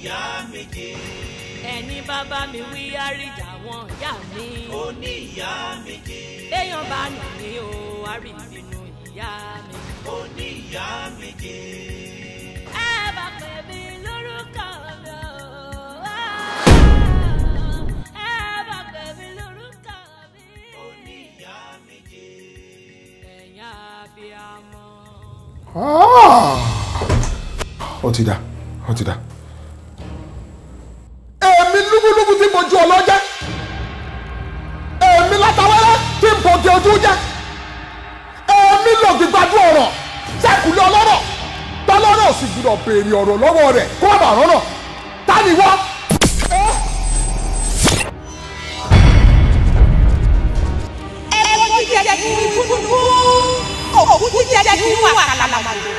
Oniya Meje. Ẹni bàbá mi wí àríjà wọn ìyá mi. Oniya Meje. Èèyàn bá nà mí o, àríbínú ìyá mi. Oniya Meje. Ẹ bá pè mí lórúkọ mi o. Ẹ bá pè mí lórúkọ mi. Oniya Meje. Ẹ̀yin abiyamọ. Ó ti dá. Èmi lúbúlúbú tí mo ju ọlọ́jẹ́. Èmi látàwẹ́rẹ́ tí n bọ̀ di ojú jẹ́. Èmi lòdì gbajú ọ̀rọ̀. Sẹ́kùlé ọlọ́rọ̀. Tọ́lọ́rọ̀ sì gbúdọ̀ béèrè ọ̀rọ̀ lọ́wọ́ rẹ̀ kó má bàa rọ́nà. Ta ni wọ́? Ẹ̀wọ̀n ti jẹ́ kí n kúkú. Òkú ti jẹ́ kí n wà kàlàmàdò.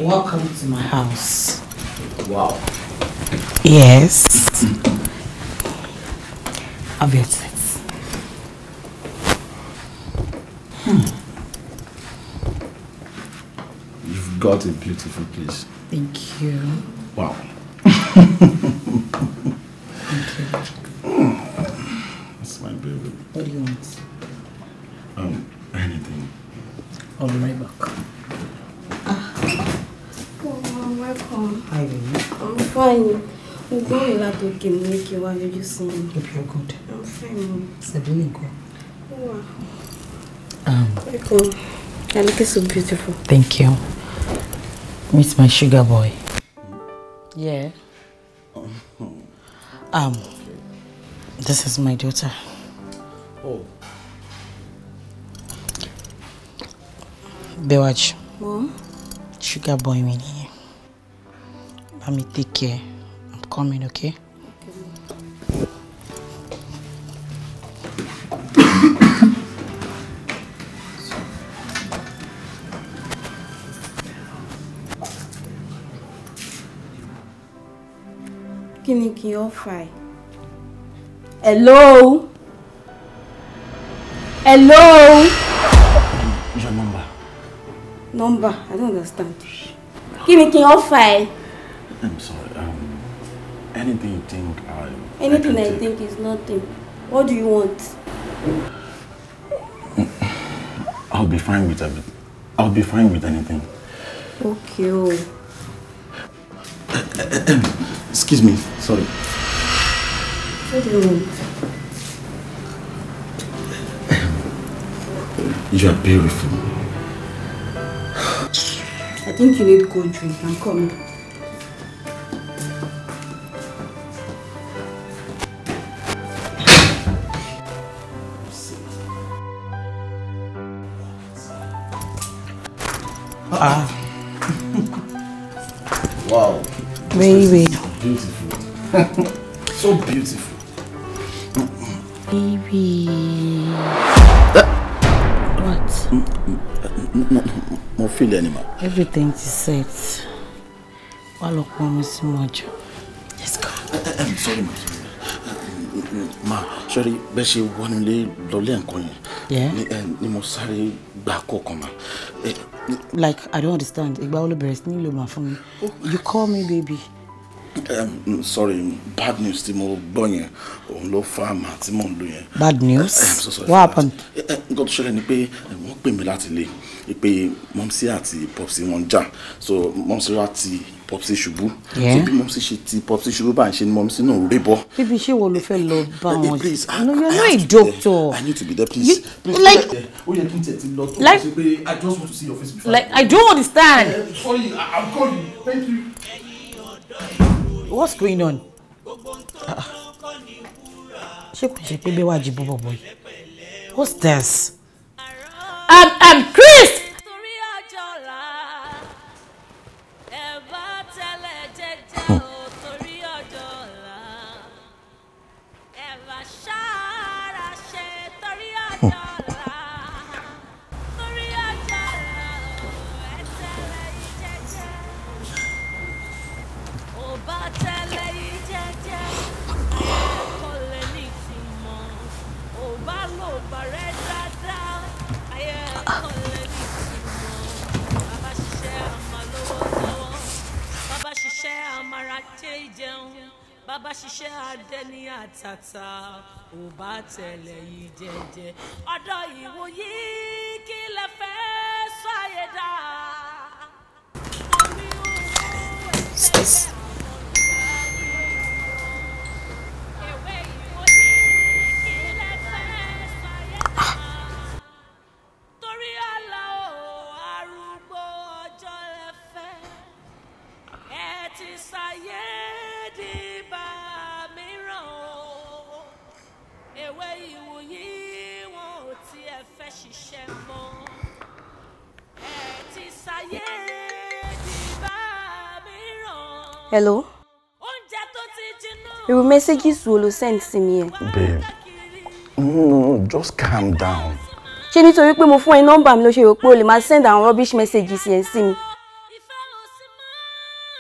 Welcome to my house. Wow. Yes. Have your seats. You've got a beautiful place. Thank you. Wow. Thank you. That's my baby. What do you want? Anything. I'll be right back. Welcome. Hi, baby. I'm fine. I'm going to make you while you sing. Hope you're good. I'm fine. Sabine, go. Wow. Welcome. You're looking so beautiful. Thank you. Meet my sugar boy. Yeah. This is my daughter. Oh. Bewatch. Mom? Sugar boy, me here. Let me take care. I'm coming, okay? Kí ni offer? Hello? Hello? Your number. Number? I don't understand. Kí ni offer? I'm sorry. Anything you think Anything I think is nothing. What do you want? I'll be fine with everything. I'll be fine with anything. Okay. Oh. Excuse me. Sorry. What do you want? You are beautiful. I think you need cold drink. I'm coming. Wow. Baby. Beautiful. So beautiful. Baby. What? No feel anymore. Everything is set. All promise much. Let's go. I'm sorry, ma. Sorry, but she wanted to lolly and coin. Yeah. Ni mo sáré gba koko ma. Like I don't understand. You call me baby. Sorry, bad news. Timo Bonye, lo farm, Timo Luye. Bad news? I'm so sorry. What happened? Got to show ni pé wọ́n pè mí láti ilé. Pé Momsi àti Popsi wọ́n jà. So Momsi àti Popsi ṣubú. Yeah. So bí Momsi ṣe ti Popsi ṣubú bá ń ṣe ni Momsi náà rébọ. Baby, she will feel love. Please, no, you're not a doctor. I need to be there, please. Like, I just want to see your face before. Like, I don't understand. Sorry, I'm calling. Thank you. What's going on? What's this? Chris! Baba ṣiṣẹ́ adẹni àtàtà ò bá tẹ̀lé yìí jẹ́jẹ́ ọ̀dọ̀ ìwò yìí kí lẹ fẹ́ sọ ayé dá. Torí àlà o arúgbó ọjọ́ lẹ fẹ́ ẹ ti ṣàyé. Hello? Your messages will send to me. Babe, no, just calm down. Ṣé nítorí pé mo fún ẹ number mi ló ṣe rò pé o lè máa send àwọn rubbish messages yẹn sí mi.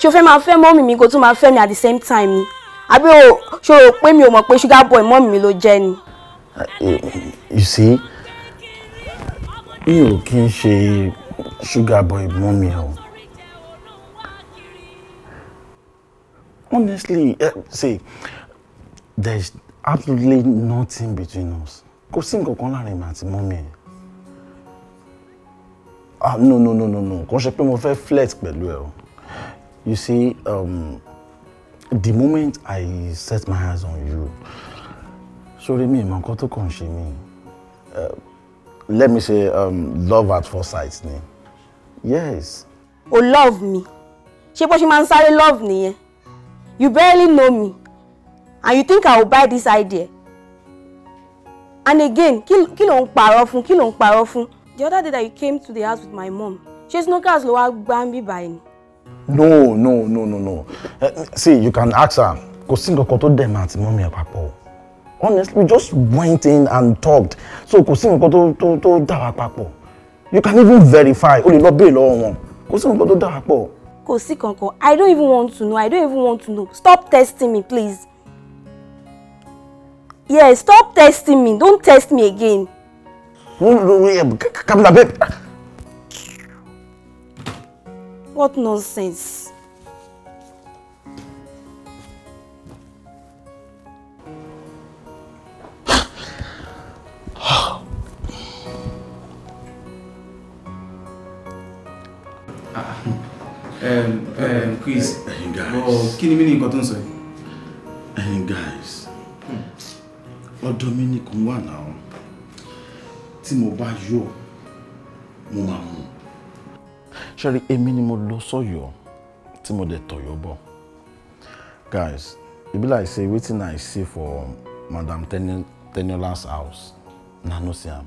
Ṣé o fẹ́ máa fẹ́ mọ́mì mi kó tún máa fẹ́ mi at the same time ni? Àbí o ṣé o rò pé mi ò mọ̀ pé sugar boy mọ́mì mi ló jẹ́ ni? You see, mi ò kí ń ṣe sugar boy mọ́mì o. Honestly, see, there's absolutely nothing between us. Kò sí nǹkan kan láàrin mi àti mọ́mì. No. Kò ṣe pé mo fẹ́ flirt pẹ̀lú ẹ o. You see, the moment I set my eyes on you, sorry me, ìmọ̀ nǹkan tó kàn ṣe mí. Let me say, love at first sight ni. Yes. O love me. Ṣé bó ṣe máa ń sáré love nìyẹn? You barely know me, and you think I will buy this idea? And again, kí ló ń parọ́ fún? The other day that you came to the house with my mom, she's no cause lo wá gbá mi báyìí. No. See, you can ask her. Kò sí nǹkan kan tó dẹ̀ máa ti mọ́mì ẹ̀ papọ̀. Honestly, we just went in and talked. So kò sí nǹkan tó dà wá papọ̀. You can even verify. O lè lọ béèrè lọ́wọ́ wọn. Kò sí nǹkan tó dà wá pọ̀. Kò sí kankan. I don't even want to know. Stop testing me, please. Yeah, stop testing me. Don't test me again. No, come on, babe. What nonsense. Chris, guys. Kí ni mí ní nǹkan tó ń sọ yìí? Guys, ọ̀dọ̀ mi ni kò wà náà. Tí mo bá yọ̀, mo máa mú. Ṣé èmi ni mo lọ sọ́yọ̀ tí mo dẹ̀ tọ̀yọ̀ bọ̀. Guys, e be like say wetin I see for Madam Teniola's house, na no see am.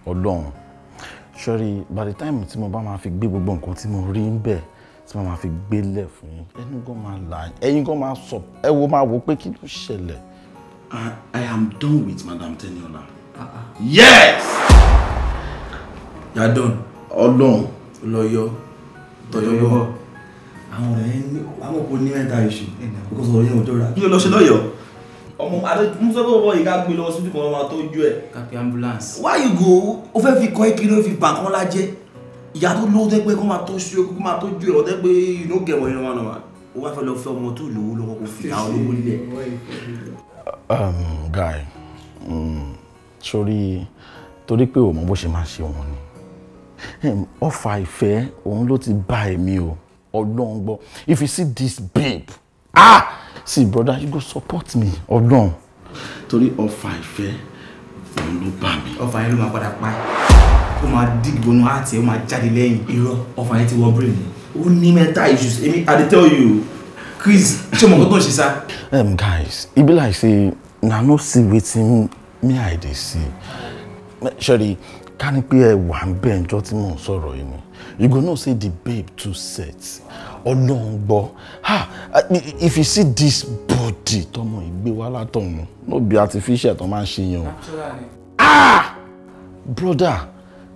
Ọlọ́run. Ṣé by the time tí mo bá máa fi gbé gbogbo nǹkan tí mo rí ńbẹ̀ tí mo máa fi gbé lẹ̀ fún yín, ẹnu gan máa là, ẹ̀yin gan máa sọ, ẹ wo máa wò pé kí ló ṣẹlẹ̀. I am done with Madam Teniola. Yes! You are done. Ọlọ́run. Lọ́yọ̀. Tọ̀yọ̀. Àwọn ọ̀rẹ́ ní àwọn òpó ní mental issue. Because ọ̀rọ̀ yẹn ò jọra. Kí ló lọ ṣe lọ́yọ̀? Ọmọ mo sọ pé ọmọ yìí ká gbé lọ sí ìdíkan ọmọ tó jú ẹ̀. Kápẹ́ ambulance. Why you go? O fẹ́ fi kọ́ ìkíni fi bà kán lájẹ́. Ìyá tó lówó tẹ́ pé kó máa tó ṣú ẹ kó máa tó jú ẹ ọ̀tẹ́ pé inú gẹ̀mọ̀ yẹn wà náà. O wá fẹ́ lọ fẹ́ ọmọ tó lówó lọ́wọ́ kó fi àwọn olówó nílẹ̀. Guy, sorry, torí pé o mọ bó ṣe máa ṣe wọn ni. Ọfà ìfẹ́ òun ló ti bá èmi o. Ọlọ́run gbọ́. If you see this babe, see brother, you go support me. Ọlọ́run. Torí ọfà ìfẹ́ òun ló bá mi. Ọfà yẹn ló máa padà pa. Ó máa dig bonu àti ó máa jáde lẹ́yìn. Irọ́, ọfà yẹn ti wọ brain. Ó ní mental issues. I dey tell you. Chris, show me what she say. Guys, it be like say, na no see wetin me I dey see. Sherry, can it be a one bench tí mò ń sọ̀rọ̀ yìí ni? You go know say the babe too set. Ọlọ́run gbọ́. If you see this body, tọmọ ìgbé wá látọ̀run, no be artificial tó máa ń ṣe yẹn o. Brother,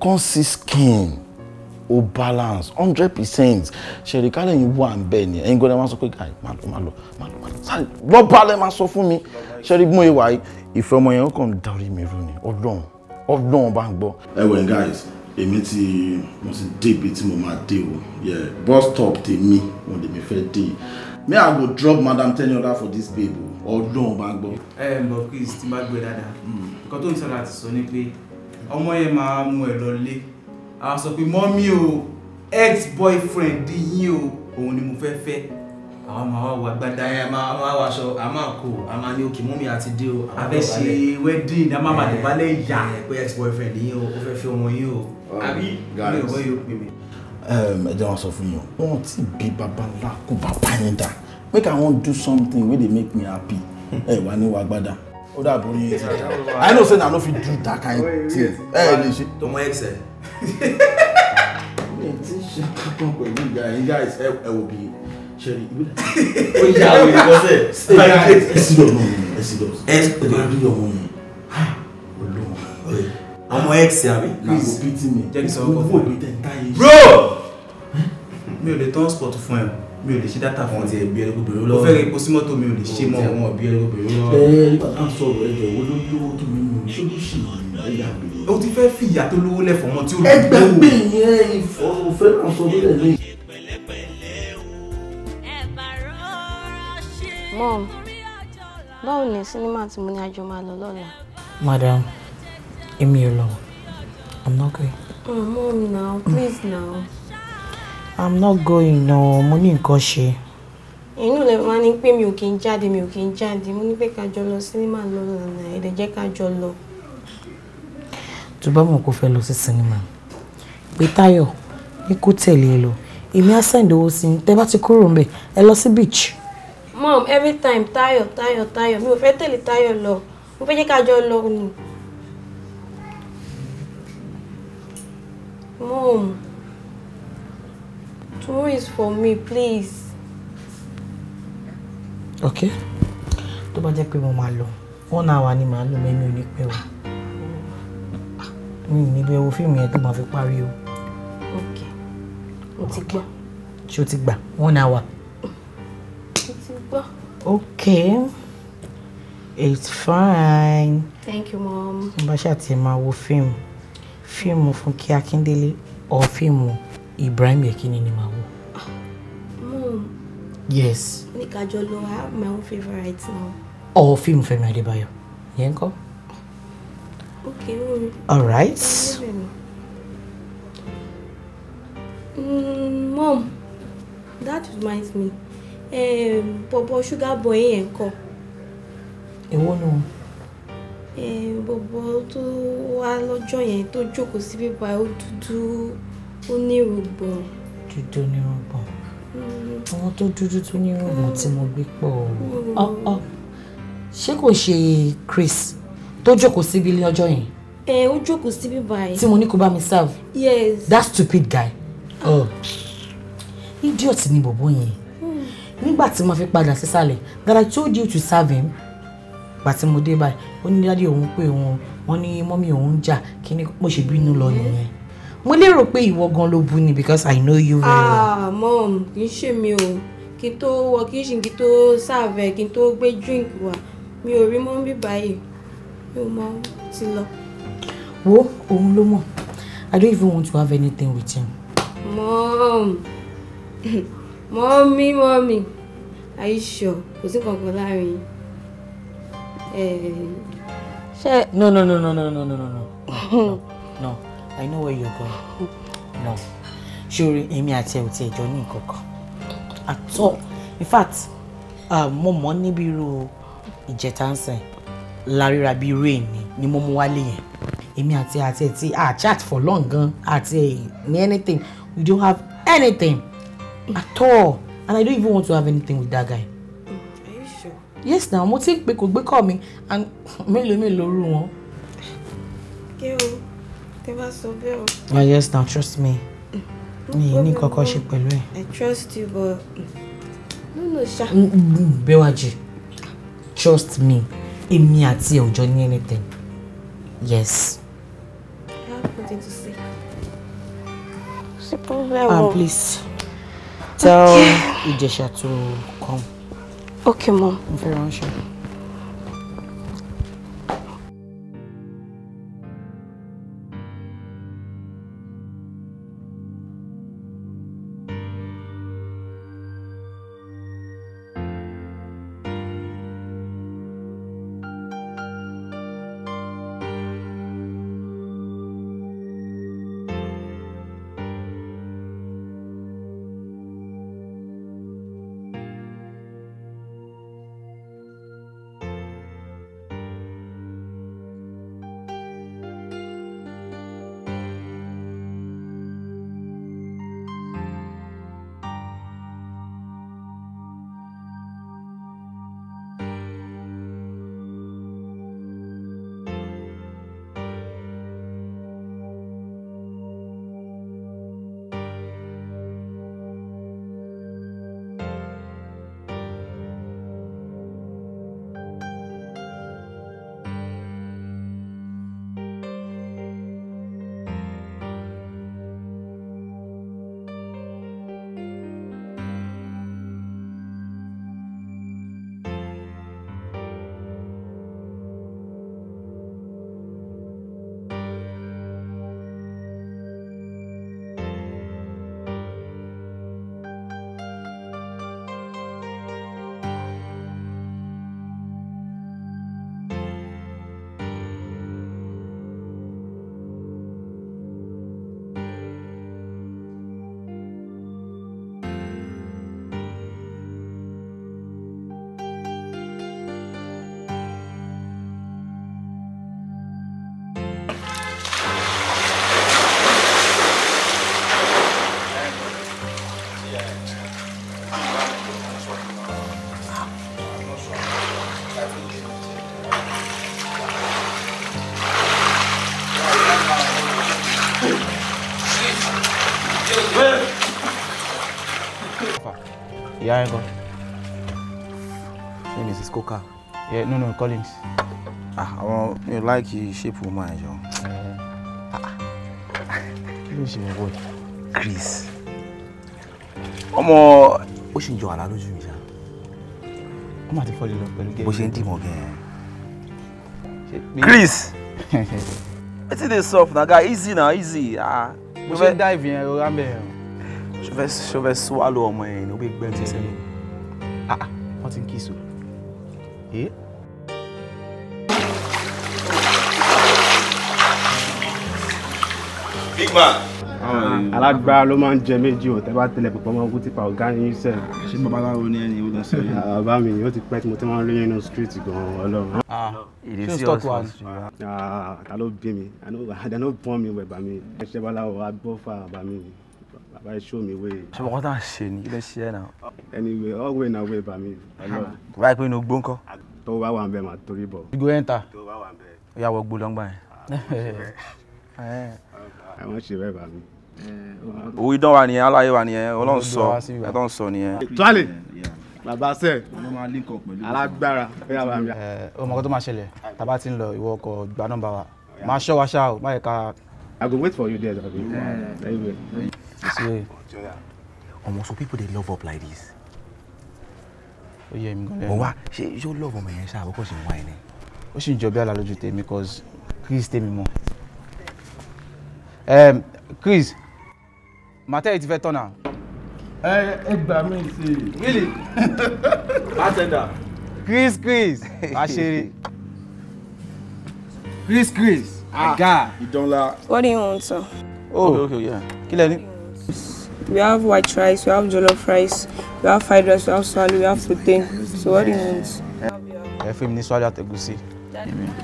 come see skin. O balance 100%. Sherry, kálẹ̀ yín wà ń bẹ̀ ni. Ẹ̀yin gbọ́dọ̀ máa sọ pé guy, má lọ. Sorry, lọ balẹ̀ máa sọ fún mi. Sherry, mo ìwà yìí, ìfẹ́ ọmọ yẹn ó kàn dárí mi rú ni. Ọlọ́run bá ń gbọ́. Well, guys, èmi tí mo ti dé ibi tí mo máa dé o. Yeah, bus stop tèmi, wọ́n dé mi fẹ́ dé. Me, I go drop Madam Teniola for this babe o. Ọlọ́run bá ń gbọ́. But Chris, tí má gbé dáadáa. Nǹkan tó ń sọ láti sọ ni pé ọmọ yẹn máa mú ẹ lọ lé. A sọ pé mọ́mí o, ex-boyfriend yín o, òun ni mo fẹ́ fẹ́. Àwọn máa wá gbádá ẹ máa wá aṣọ, a máa kó, a máa ní òkè mọ́mí àti dé o. A fẹ́ ṣe wedding, a máa máa dùbálẹ̀ ìyá. Pé ex-boyfriend yín o, ó fẹ́ fẹ́ ọmọ yín o. Àbí mi ò wọ́n yóò pè mí. Ẹ jẹ́ wọn sọ fún yín o, wọ́n ti bí bàbá ńlá kó bàbá yín dá. Make I wan do something wey dey make me happy. Wà ní wà gbádá. Ó dàbò ní yín. I know say na no fit do that kind thing. Lè ṣe. Tọmọ ex ẹ. Guys, ẹ wo bí Sherry. Ó yà wò ní bọ́sẹ̀. Ẹ sì lọ náà, ẹ sì lọ. Ẹ rí ọmọ yẹn. Ọmọ ex àbí? Please pity me. Jẹ́ kí sọ ọkọ̀ fún mi. Bro! Mi ò lè tán sport fún ẹ. Mi ò lè ṣe data fún ti ẹbí ẹlẹ́gbẹ̀ bèrè lọ́wọ́. Ó fẹ́ rí epo sí mọ́tò mi ò lè ṣe mọ́ wọn ẹbí ẹlẹ́gbẹ̀ bèrè lọ́wọ́. Nígbà tá à ń sọ̀rọ̀ ẹjọ́ owó ló lówó tó mi nù ṣé ló ṣì ní ẹ̀yà mi. Ó ti fẹ́ fìyà tó lówó lẹ́fọ̀ọ́ mọ́ tí ó lówó. Ẹgbẹ́ yẹn ìfọ̀rọ̀fẹ́ náà sọ lórí ẹ̀ Mom, báwo ni sinimá tí mo ní àjọ máa lọ lọ́la? Madam, èmi ò lọ. I'm not going. Mom, now, please now. I'm not going, no. Mo ní nǹkan ṣe. Inú lè máa ní pé mi ò kí ń jáde. Mo ní pé ká jọ lọ sinimá lọ́la náà. Ẹ̀dẹ̀ jẹ́ ká jọ lọ. Tó bá mọ̀ kó fẹ́ lọ sí sinimá. Pé Táyọ̀ ní kó tẹ̀lé ẹ lọ. Èmi á send owó sí i. Tẹ́ bá ti kúrò ńbẹ̀, ẹ lọ sí beach. Mom, every time Táyọ̀. Mi ò fẹ́ tẹ̀lé Táyọ̀ lọ. Mo fẹ́ jẹ́ ká jọ lọ ni. Mom, tomorrow is for me, please. Okay. Tó bá jẹ́ pé mo máa lọ. 1 hour ni màá lò mẹ́mi ò ní pẹ́ o. Mi ò ní bẹ́ẹ̀ wo fíìmù yẹn tó máa fi parí o. Okay. Mo ti gbọ́. Ṣé o ti gbà? 1 hour. Okay. It's fine. Thank you, Mom. Bá ṣáà ti máa wo fíìmù. Fíìmù Fúnkẹ́ Akíndélé or fíìmù Ibrahim Yekini ni máa wo. Mom. Yes. Ní ká jọ lọ, I have my own favorites now. Or fíìmù Fẹ́mi Adébáyọ̀. Yẹn kọ́? Okay, Mom. All right. Mom, that reminds me. Bobo Sugar Boy yẹn kọ́. Èwo nu? Bobo tó wá lọ́jọ́ yẹn tó jókòó sí bíbá ó dúdú ó ní irùngbọ̀n. Dúdú ní irùngbọ̀n. Àwọn tó dúdú tó ní irùngbọ̀n tí mo gbé pọ̀ o. Ṣé kò ṣe Chris tó jókòó síbi ní ọjọ́ yẹn? Ó jókòó sí bíbá yẹn. Tí mo ní kó bá mi serve? Yes. That stupid guy. Idiot ni bọ̀bọ̀ yẹn. Nígbà tí mo fi padà sísàlẹ̀, that I told you to serve him. Bàtí mo dé báyìí, ó ní dádì òun pé wọ́n ní mọ́mí òun jà kí ni mo ṣe bínú lọ nìyẹn. Mo lérò pé ìwọ gan ló bú ni because I know you very well. Mom, kì í ṣe mi o. Kí n tó wọ kitchen, kí n tó serve, kí n tó gbé drink wá. Mi ò rí mọ́ bí báyìí. Mi ò mọ ti lọ. Wo òun ló mọ̀. I don't even want to have anything with him. Mom. Mommy. Are you sure? Kò sí kankan láàrin. No. No. I know where you're going. No. Ṣé èmi àti ẹ ò tiẹ̀ jọ ní nǹkan kan. At all. In fact, mo mọ̀ níbi irú ìjẹta ń sìn. Láríra bí rain ni mo mú wálé yẹn. Èmi àti ẹ ti chat for long gan. Àti ní anything. We don't have anything. At all. And I don't even want to have anything with that guy. Are you sure? Yes, now. Mo ti pe ko gbe call me and mélòó ru wọn. Okay, never so well. Yes, now trust me. Me ní kọ́kọ́ ṣe pẹ̀lú ẹ. I trust you, but no, Sha. Bewaji, trust me. Èmi àti ẹ ò jọ ní anything. Yes. I have nothing to say. Please tell Ijesha to come. Okay, Mom. I'm very unsure. Yeah, I go. Name is Coca. Yeah, no, Collins. I want you like you shape woman, John. Who's your boy? Chris. Omo, ó ṣì ń jọ àlá lójú mi ṣá. Ó máa ti fall in love pẹ̀lú gẹ́. Bó ṣe ń dìmọ̀ gan. Chris. Wetin dey soft na guy easy na easy. Bó ṣe dive yẹn o rambe. Ṣo fẹ́ swallow ọmọ yẹn ó gbé gbẹ́ntì sẹ́nu. Wọ́n ti ń kiss o. Big man. Alágbára ló máa ń jẹ méjì o, tẹ́ bá tẹ̀lé pípọ́ máa ń kú tipa ọ̀gá yín sẹ́. Ṣé babaláwo ni ẹni ó lọ sọ yìí? Bàbá mi ó ti pẹ́ tí mo ti máa ń rí nínú street gan-an Ọlọ́run. Ìdí sí ọ̀sán. Ta ló bí mi? Àdánù bọ́n mi wẹ̀ bá mi. Ẹṣẹ́ babaláwo agbófà bá mi. Bàbá ẹ show me way. Ṣé mo kọ́ tá à ń ṣe ni? Kí ló ṣe ẹ́ náà? Anyway, all way na way bá mi. Báyìí pé inú gbó ńkọ́? Tó bá wà ń bẹ̀ máa torí bọ̀. You go enter. Tó bá wà ń bẹ̀. Ó yà wọ gbó lọ́ngbà yẹn. Àwọn ṣe bẹ́ẹ̀ bá mi. Owó idán wa nìyẹn, aláyé wa nìyẹn, Ọlọ́run sọ, ẹ̀dán sọ nìyẹn. Tuale, bàbá sẹ́, alágbára, bẹ́ẹ̀ bá mi. Ọmọ kan tó máa ṣẹlẹ̀, tá bá ti ń lọ ìwọ ọkọ̀ gba nọ́mbà wa. Máa ṣọ́ wa ṣá o, má yẹ ká. I go wait for you there, Asabi. Omo, so people dey love up like this. Ó yẹ mi gan lẹ́nu. But wá, ṣé yóò love ọmọ yẹn ṣá àbúkọ̀ ṣe ń wá ẹni? Ó sì ń jọ bí àlá lójú tèmi cause Chris tèmi mọ̀. Chris, màtẹ́ yìí ti fẹ́ tọ́nà. Ẹ gbà mí sí i. Really? Bartender. Chris, àṣírí. Chris. Aga. Ìdánlá. What do you want, sir? Oh, Okay, yeah. kí lẹ ní? We have white rice, we have jollof rice, we have fried rice, we have swallow, we have protein. So what do you want? Ẹ fún mi ní swallow àtẹ̀gúsí.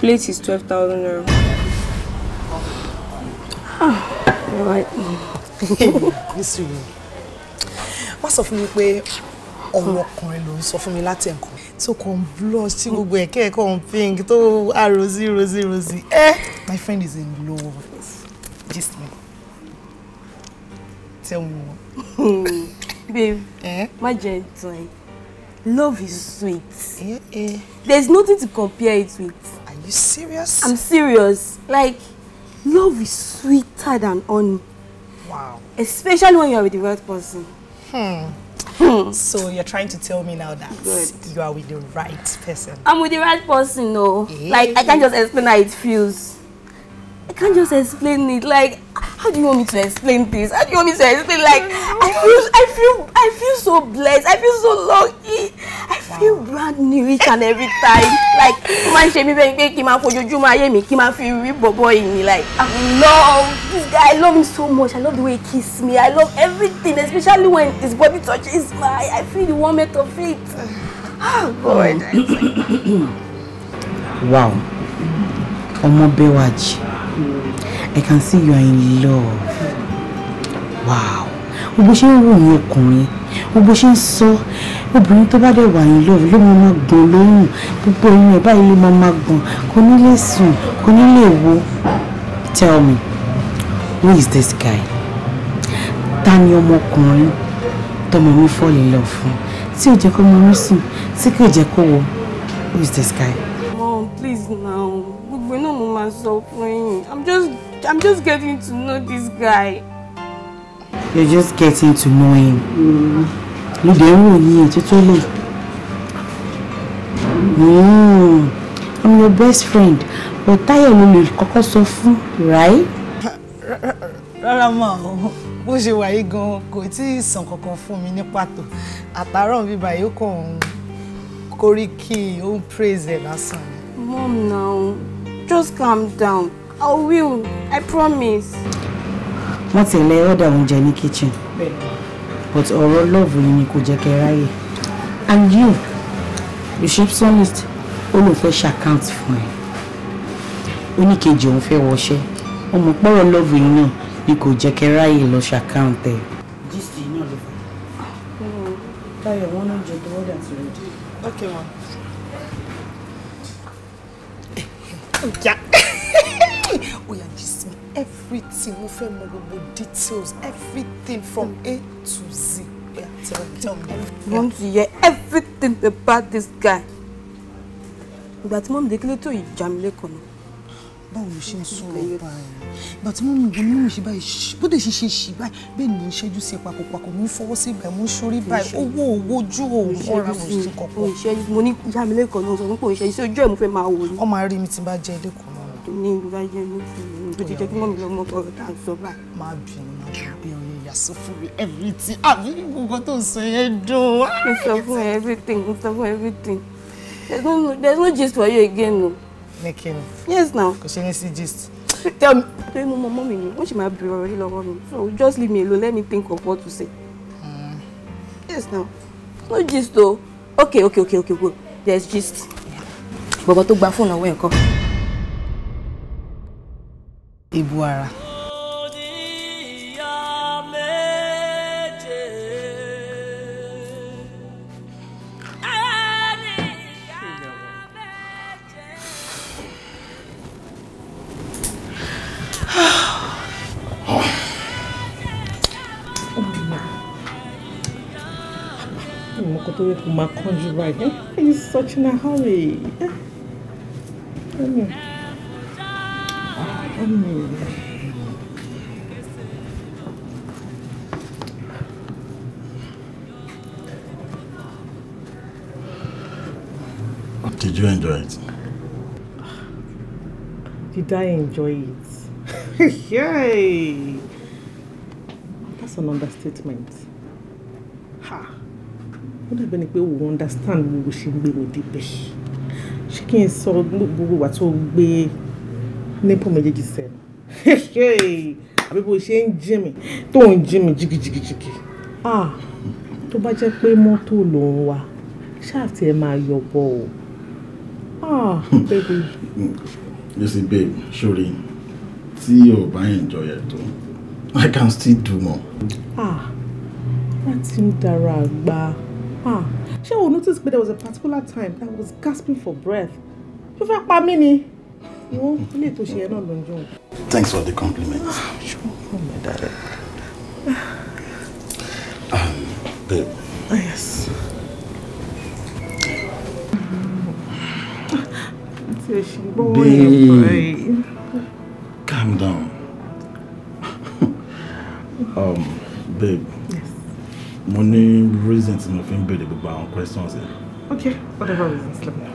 Plate is 12,000 naira. Nísìnyí, wá sọ fún mi pé ọ̀rọ̀ ọkùnrin ló ń sọ fún mi láti ẹ̀kọ́ tó kàn blush tí gbogbo ẹ̀kẹ́ kàn pink tó rosy. My friend is in love. Just me. Tell me more. Babe, my gentle. Love is sweet. There's nothing to compare it with. Are you serious? I'm serious. Like, love is sweeter than honey. Wow. Especially when you're with the right person. So you're trying to tell me now that you are with the right person? I'm with the right person, no. Like, I can't just explain how it feels. I can't just explain it. Like, how do you want me to explain this? How do you want me to explain? Like, I feel so blessed. I feel so lucky. I feel brand new each and every time. Like, man, she me very quick. Man, for you, me feel real boy in me. Like, I love this guy. I love him so much. I love the way he kisses me. I love everything, especially when his body touches mine. I feel the warmth of it. Oh God. Wow. Omo Bewaji. I can see you are in love. Wow. Bó ṣe ń ròyìn ọkùnrin, bó ṣe ń sọ, obìnrin tó bá dé wà in love ló máa gbọ́n lóhùn. Gbogbo ẹ̀yin ẹ̀ báyìí ló máa gbọ́n. Kò ní lè sùn, kò ní lè wo. Tell me, who is this guy? Ta ni ọmọkùnrin tọmọ mi fall in love fún? Tí ó jẹ́ kó mọ mi sùn, tí kò jẹ́ kó wo. Who is this guy? Mom, please now. We know Mama suffering. I'm just getting to know this guy. You're just getting to know him. You don't totally. I'm your best friend. But Tayo will kọ́kọ́ sọ fún, right? Rárá mà bó ṣe wà yìí gan kò tí ì sàn kankan fún mi ní pàtó. Àtàárọ̀ bí báyìí ó kàn koríki ó praise ẹ̀ lásán. Mom, now. Just calm down. I will. I promise. Wọ́n ti lè order oúnjẹ ní kitchen. But ọ̀rọ̀ love yìí ni kò jẹ́ kẹ́ ráyè. And you, receptionist, ó ló fẹ́ ṣàccount fún ẹ. Ó ní kejì òun fẹ́ wọṣẹ́. Ọmọ pọ̀rọ̀ love yìí náà ni kò jẹ́ kẹ́ ráyè lọ ṣàccount ẹ. Gist yìí náà ló fẹ́. Táyọ̀ wọ́n náà jẹ the order to ready. Okay, ma'am. Yeah. Oh yeah, just me. Everything, we feel more details, everything from A to Z. Yeah, tell me. You want to hear everything about this guy? But Mom, they clearly told you Jamile kono. Báwo ló ṣe ń sọ̀rọ̀ báyìí? But Mom, go no ṣe báyìí. Bó dé ṣe báyìí. Bẹ́ẹ̀ ni ṣẹ́jú sí papọ̀ mo fọwọ́ sí báyìí, mo ṣorí báyìí. Owó ojú o ọ̀rá mo ṣe kọ́kọ́. Ṣẹ́jú mo ní Jamile kono sọ pé ṣẹ́jú sí ojú ẹ̀ mo fẹ́ máa wò ni. Ó máa rí mi tí bá jẹ́ ilé kan náà. Ní ìlú bá jẹ́ ní ìlú tó ti jẹ́ kí mọ́mí lọ́mọ ọ̀rọ̀ tá à ń sọ báyìí. Má bí ọyẹ ìyàsó fún mi everything. Àbí gbogbo tó ń sọ yẹn dùn. Mo sọ fún everything. There's no gist for you again, no. Making. Yes, now. Because she needs to gist. Tell me. Tell me, mommy, when she might be already love me. So just leave me alone. Let me think of what to say. Yes, now. No gist, though. Okay, good. There's gist. Baba to gba phone away nko. Ibuara. He's such in a hurry. Did you enjoy it? Did I enjoy it? Yay! That's an understatement. Ha! What do you think we understand what she be with the best? She can't solve what to be. Nepo Meje said. Hey! People saying Jimmy. Don't Jimmy jiggy. Ah! To bá jẹ́ pé mọ́tò ló ń wá. Ṣá ti ẹ máa yọ bọ̀ o. Ah, baby. You see, babe, surely, see you enjoy it too. I can still do more. Ah, that's in Daragba. She will notice that there was a particular time I was gasping for breath. You feel pa mí ni? No, need to share not long. Thanks for the compliment. Sure, my darling. Babe. Yes. Babe, calm down. Babe. Yes. Money reasons nothing better about questions. Okay, whatever reasons, let me know.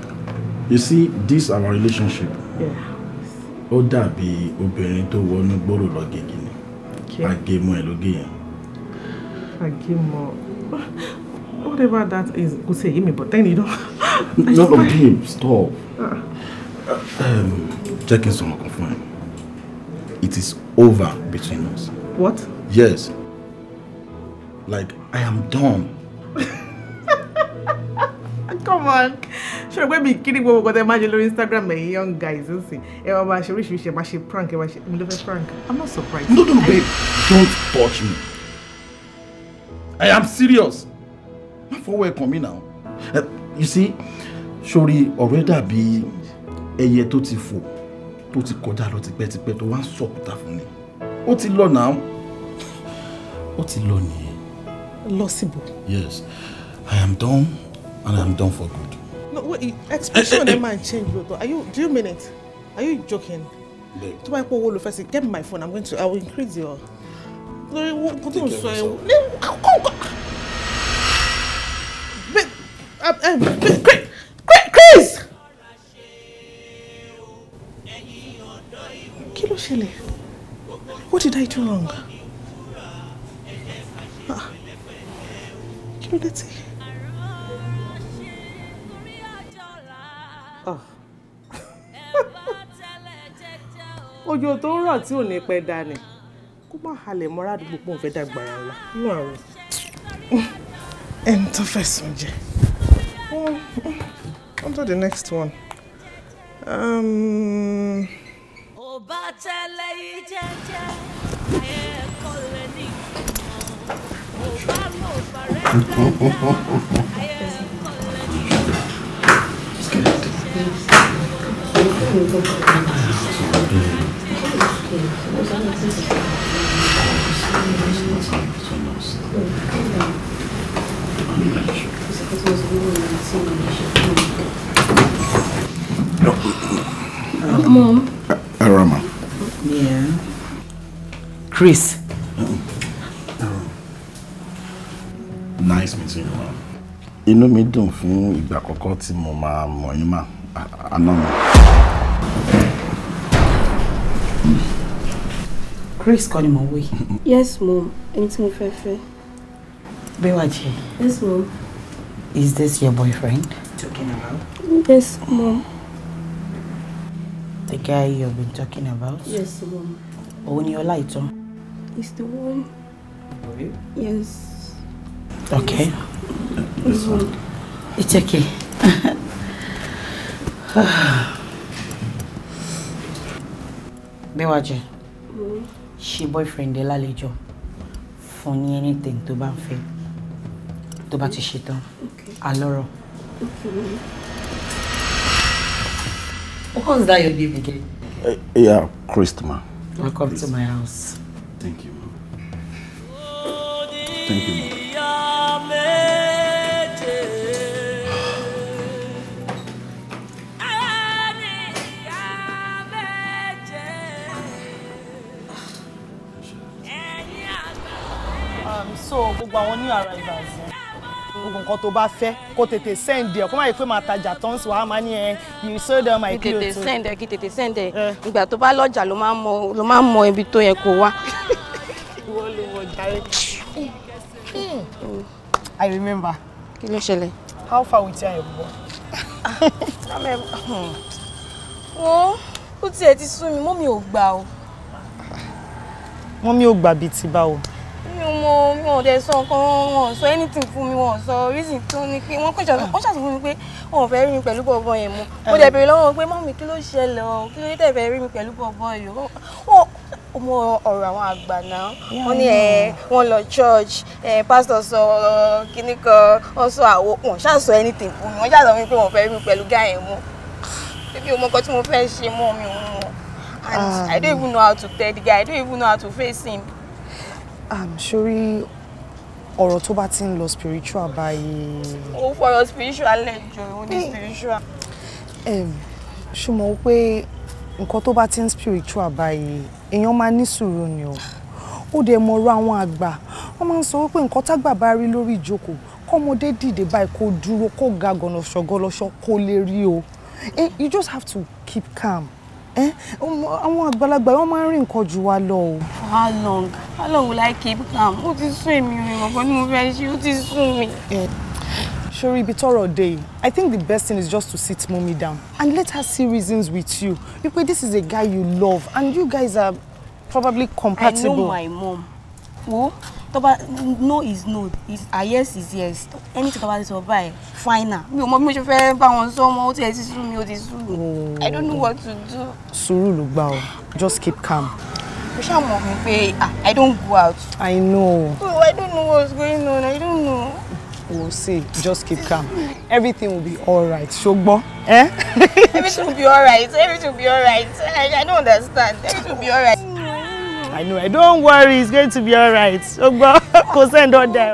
You see, this our relationship. Yeah. Ó dàbí obìnrin tó wọnú gbòòrò lọ gègé ni. Àgémọ ẹ̀ ló gé yẹn. Àgémọ. Whatever that is, go say me, but then you don't. No, babe, stop. Check in some confirm. It is over between us. What? Yes. Like, I am done. Come on. Sure, we'll be kidding when we got imagine on Instagram, my young guys, you see. She prank, prank. I'm not surprised. No, babe. Don't touch me. I am serious. Not for where coming now. You see, Shori already be eye tó ti fò, tó ti kọjá lọ tipẹ́tipẹ́ tó wá ń sọ̀kúta fún mi. Ó ti lọ now. Ó ti lọ nìyẹn. Lossible. Yes. I am done and I am done for good. No, wait, expression of mind change, bro. Do you mean it? Are you joking? Babe. To my poor first, get me my phone. I will increase your. Chris! Kí ló ṣẹlẹ̀? What did I do wrong? Kí ló dé tí? Òjò tó ń rọ̀ tí ò ní pẹ́ dání. Kó má halẹ̀ mọ́ra àdúgbò pọ̀ ń fẹ́ dàgbàrà ńlá. Inú àrùn. Ẹni tó fẹ́ sùn jẹ. On to the next one. Mom. Arama. Yeah. Chris. Nice meeting you, ma'am. Inú mi dùn fún ìgbà àkọ́kọ́ tí mo máa mọ̀ yín mà. Àná mi. Chris kọ́ ni mo wí. Yes, Mom. Ẹni tí mo fẹ́ fẹ́. Bewaji. Yes, Mom. Is this your boyfriend talking about? Yes, Mom. The guy you've been talking about? Yes, Mom. Òun ni Ọláìtàn? He's the one. Yes. Okay. It's okay. Bewaji. She boyfriend de lálejò. Fún ní anything tó bá ń fẹ́. Tó bá ti ṣe tán. Okay. Alọ́rọ̀. Okay. What's that your name again? Yeah, Christma. Welcome to my house. Thank you, ma'am. Thank you, ma'am. So gbogbo àwọn new arrivals gbogbo nǹkan tó bá fẹ́ kó tètè send ẹ kó má yẹ pé máa tajà tán sí wàá máa ní ẹ you sold them my clothes. Kí tètè send ẹ ìgbà tó bá lọ́jà ló máa ń mọ ibi tó yẹ kó wá. Ìwọ ló mọ jàre. I remember. Kí ló ṣẹlẹ̀? How far with you bọ̀? Ó tiẹ̀ ti sú mi mọ́mì ò gbà o. Mọ́mì ò gbà bíi ti báwo? Mi ò dẹ̀ sọ nǹkan wọn sọ anything fún mi wọn sọ reason tó ní pé wọ́n ṣàtúnṣe fún mi pé wọn ò fẹ́ rí mi pẹ̀lú bọ̀bọ̀ yẹn mọ́. Mo dẹ̀ béèrè lọ́wọ́ pé mọ́mì kí ló ṣẹlẹ̀ o kí ló dé tẹ̀ fẹ́ rí mi pẹ̀lú bọ̀bọ̀ yìí. ọmọ ọ̀rọ̀ àwọn àgbà náà. Wọ́n ní wọ́n lọ church, pastor sọ kíní kan, wọ́n sọ àwo, wọ́n ṣá sọ anything fún mi. Wọ́n ṣá sọ fún mi pé wọ́n fẹ́ rí mi pẹ̀lú guy yẹn mọ́. Baby, o mọ nǹkan tí mo fẹ́ ṣe mọ́ mi ò mọ̀. And I don't even know how to tell the guy. I don't even know how to face him. Sorry, ọ̀rọ̀ tó bá ti ń lọ spiritual báyìí. Ó fọ̀rọ̀ spiritual lẹ́jọ́, ó ní spiritual. Ṣùgbọ́n pé nǹkan tó bá ti ń spiritual báyìí, èèyàn máa ní sùúrù ni o. Ó dẹ̀ mọ̀rọ̀ àwọn àgbà. Wọ́n máa ń sọ wípé nǹkan tágbà bá rí lórí ìjókòó, kọ́mọdé dìde báyìí kó dúró, kó ga gọ̀nàṣọ̀gọ̀lọ́ṣọ̀ kó lè rí o. You just have to keep calm. Àwọn àgbàlagbà wọ́n máa ń rí nǹkan jù wá lọ o. How long? How long will I keep calm? Ó ti sún èmi rìn ọ̀pọ̀ ní mo fẹ́ ṣe, ó ti sún mi. Sorry, ibi tọ́rọ̀ dé. I think the best thing is just to sit mommy down and let her see reasons with you. Because this is a guy you love and you guys are probably compatible. I know my mom. Who? No is no. Yes is yes. Anything about this bye. Fine now. Mi ò mọ̀ bí mo ṣe fẹ́ bá wọn sọ mọ́, ó ti ẹ̀ ti sú mi, ó ti sú mi. I don't know what to do. Sùúrù ló gbà o. Just keep calm. Mo ṣá mọ̀ mi pé I don't go out. I know. Oh, I don't know what's going on. I don't know. We'll see. Just keep calm. Everything will be all right. Ṣùgbọ́n, Everything will be all right. Everything will be all right. I don't understand. Everything will be all right. I know. Don't worry. It's going to be all right. Ṣùgbọ́n, kò send all there.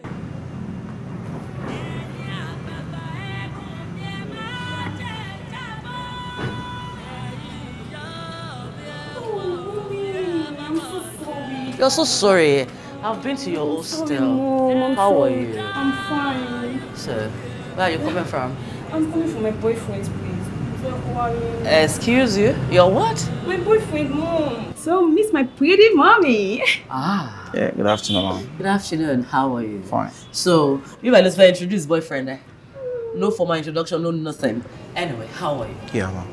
You're so sorry. I've been to your hostel. How are you? I'm fine. So, where are you coming from? I'm coming from my boyfriend's place. Excuse you? Your what? My boyfriend, Mom. So, miss my pretty mommy. Ah. Yeah, good afternoon, Mom. Good afternoon. How are you? Fine. So, you might as well introduce boyfriend. No formal introduction, no nothing. Anyway, how are you? Yeah, Mom.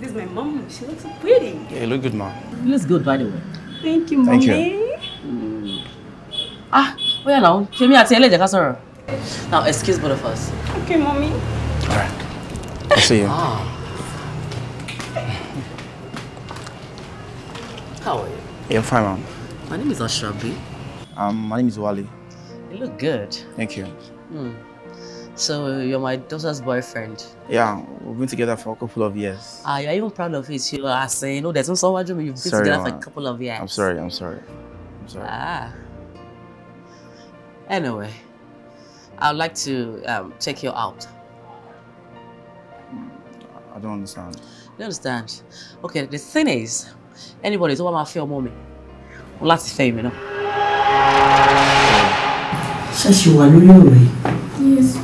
This is my mom. She looks so pretty. Yeah, you look good, Mom. You look good, by the way. Thank you, Mommy. Thank you. Well now, now excuse both of us. Okay, Mommy. All right. I'll see you. How are you? Yeah, I'm fine, Mom. My name is Asabi. My name is Wally. You look good. Thank you. So you're my daughter's boyfriend. Yeah, we've been together for a couple of years. You're even proud of it. You are saying, there's no someone you've been together for a couple of years. I'm sorry. Anyway, I'd like to take you out. I don't understand. You understand? Okay, the thing is, anybody who want to feel mommy, will like to fame, you know. Since you are really Yes,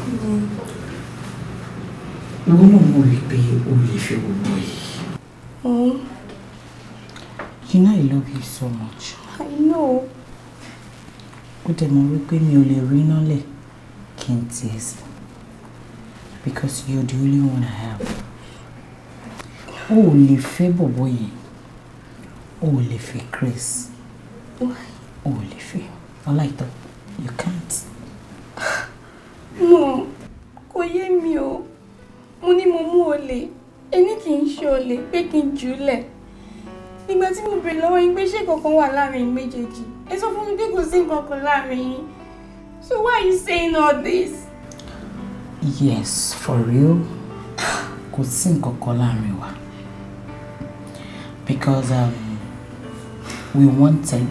no more repay only if you boy. You know I love you so much. I know. But I'm repay me only renally can't taste. Because you're the only one I have. Only favor boy. Only for Chris. Why? Only for. I like that. You can't. No. Kò yé mi o. Mo ní mo mú olè. Ẹni kì í ṣe olè pé kí n jùlẹ̀. Nígbà tí mo bèrè lọ́wọ́ yín pé ṣé kankan wà láàrin méjèèjì. Ẹ sọ fún mi pé kò sí nǹkan láàrin yín. So why are you saying all this? Yes, for real. Kò sí nǹkan láàrin wa. Because we wanted,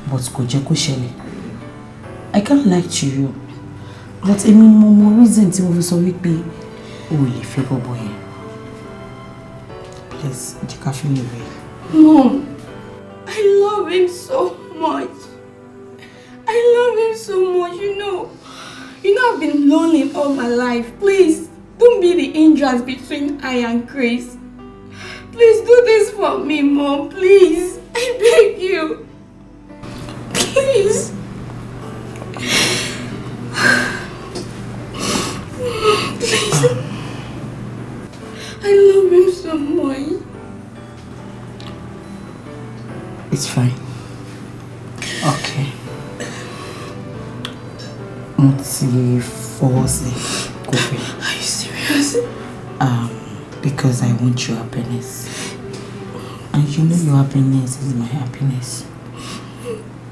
but kò jẹ́ kó ṣẹlẹ̀. I can't lie to you. But I mean, more reason tí mo fi sọ wípé o lè fẹ́ bọ̀bọ̀ yẹn. Please, jẹ́ ká fi lè rẹ̀. Mom, I love him so much. I love him so much, you know. I've been lonely all my life. Please, don't be the hindrance between I and Chris. Please do this for me, Mom. Please, I beg you. Please. Please. I love him so much. It's fine. Okay. Are you serious? Because I want your happiness. I And you know your happiness is my happiness.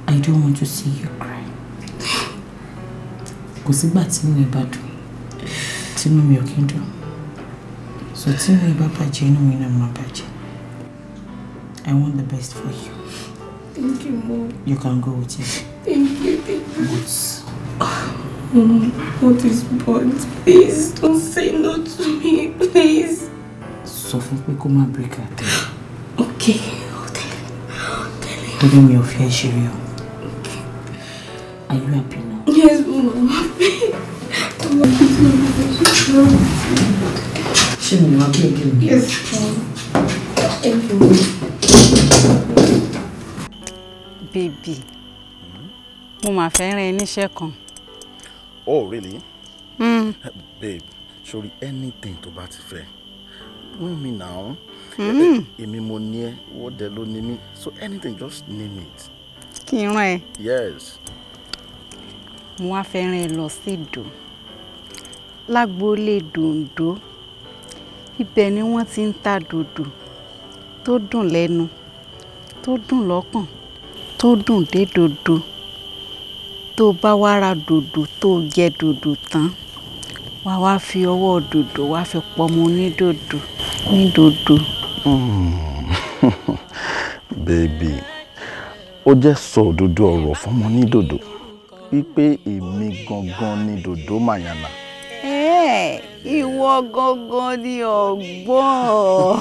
I don't want to see you cry. Kò sígbà tí mo bá dùn, tí mo mi ò kí ń dùn. So tí mo bá bàjẹ́, inú mi náà máa bàjẹ́. I want the best for you. Thank you, Mom. You can go with it. Thank you. But what is but? Please don't say no to me, please. Sọ fún pé kó má break her down. Okay, I'll tell him. Torí mi ò fẹ́ ṣeré o. Okay. Are you happy now? Yes, Mom, I'm happy. I'm happy to know. Ṣé mo wá bí ẹgbẹ́ mi? Yes, Mom. Thank you, Mom. Baby, mo máa fẹ́ rán ẹ níṣẹ́ kan. Oh, really? Babe, sorry, anything tó bá ti fẹ́. Wọ́n mi now. Èmi mo ní ẹ, wọ́n dẹ̀ ló ní mi. So anything, just name it. Kí n rán ẹ? Yes. Mo wá fẹ́ rán ẹ lọ sí Ìdó. Lágboolé Dòǹdó. Ibẹ̀ ni wọ́n ti ń ta dòdò tó dùn lẹ́nu, tó dùn lọ́kàn, tó dùn dé dòdò. Tó bá wá ra dòdò tó jẹ dòdò tán, wá wá fi ọwọ́ dòdò wá fi pọmọ ní dòdò ní dòdò. Baby, ó jẹ́ sọ òdodo ọ̀rọ̀ fọ́mọ ní dòdò wípé èmi gangan ní dòdò màyànà. Ìwọ gangan ni ọ̀gbọ́n.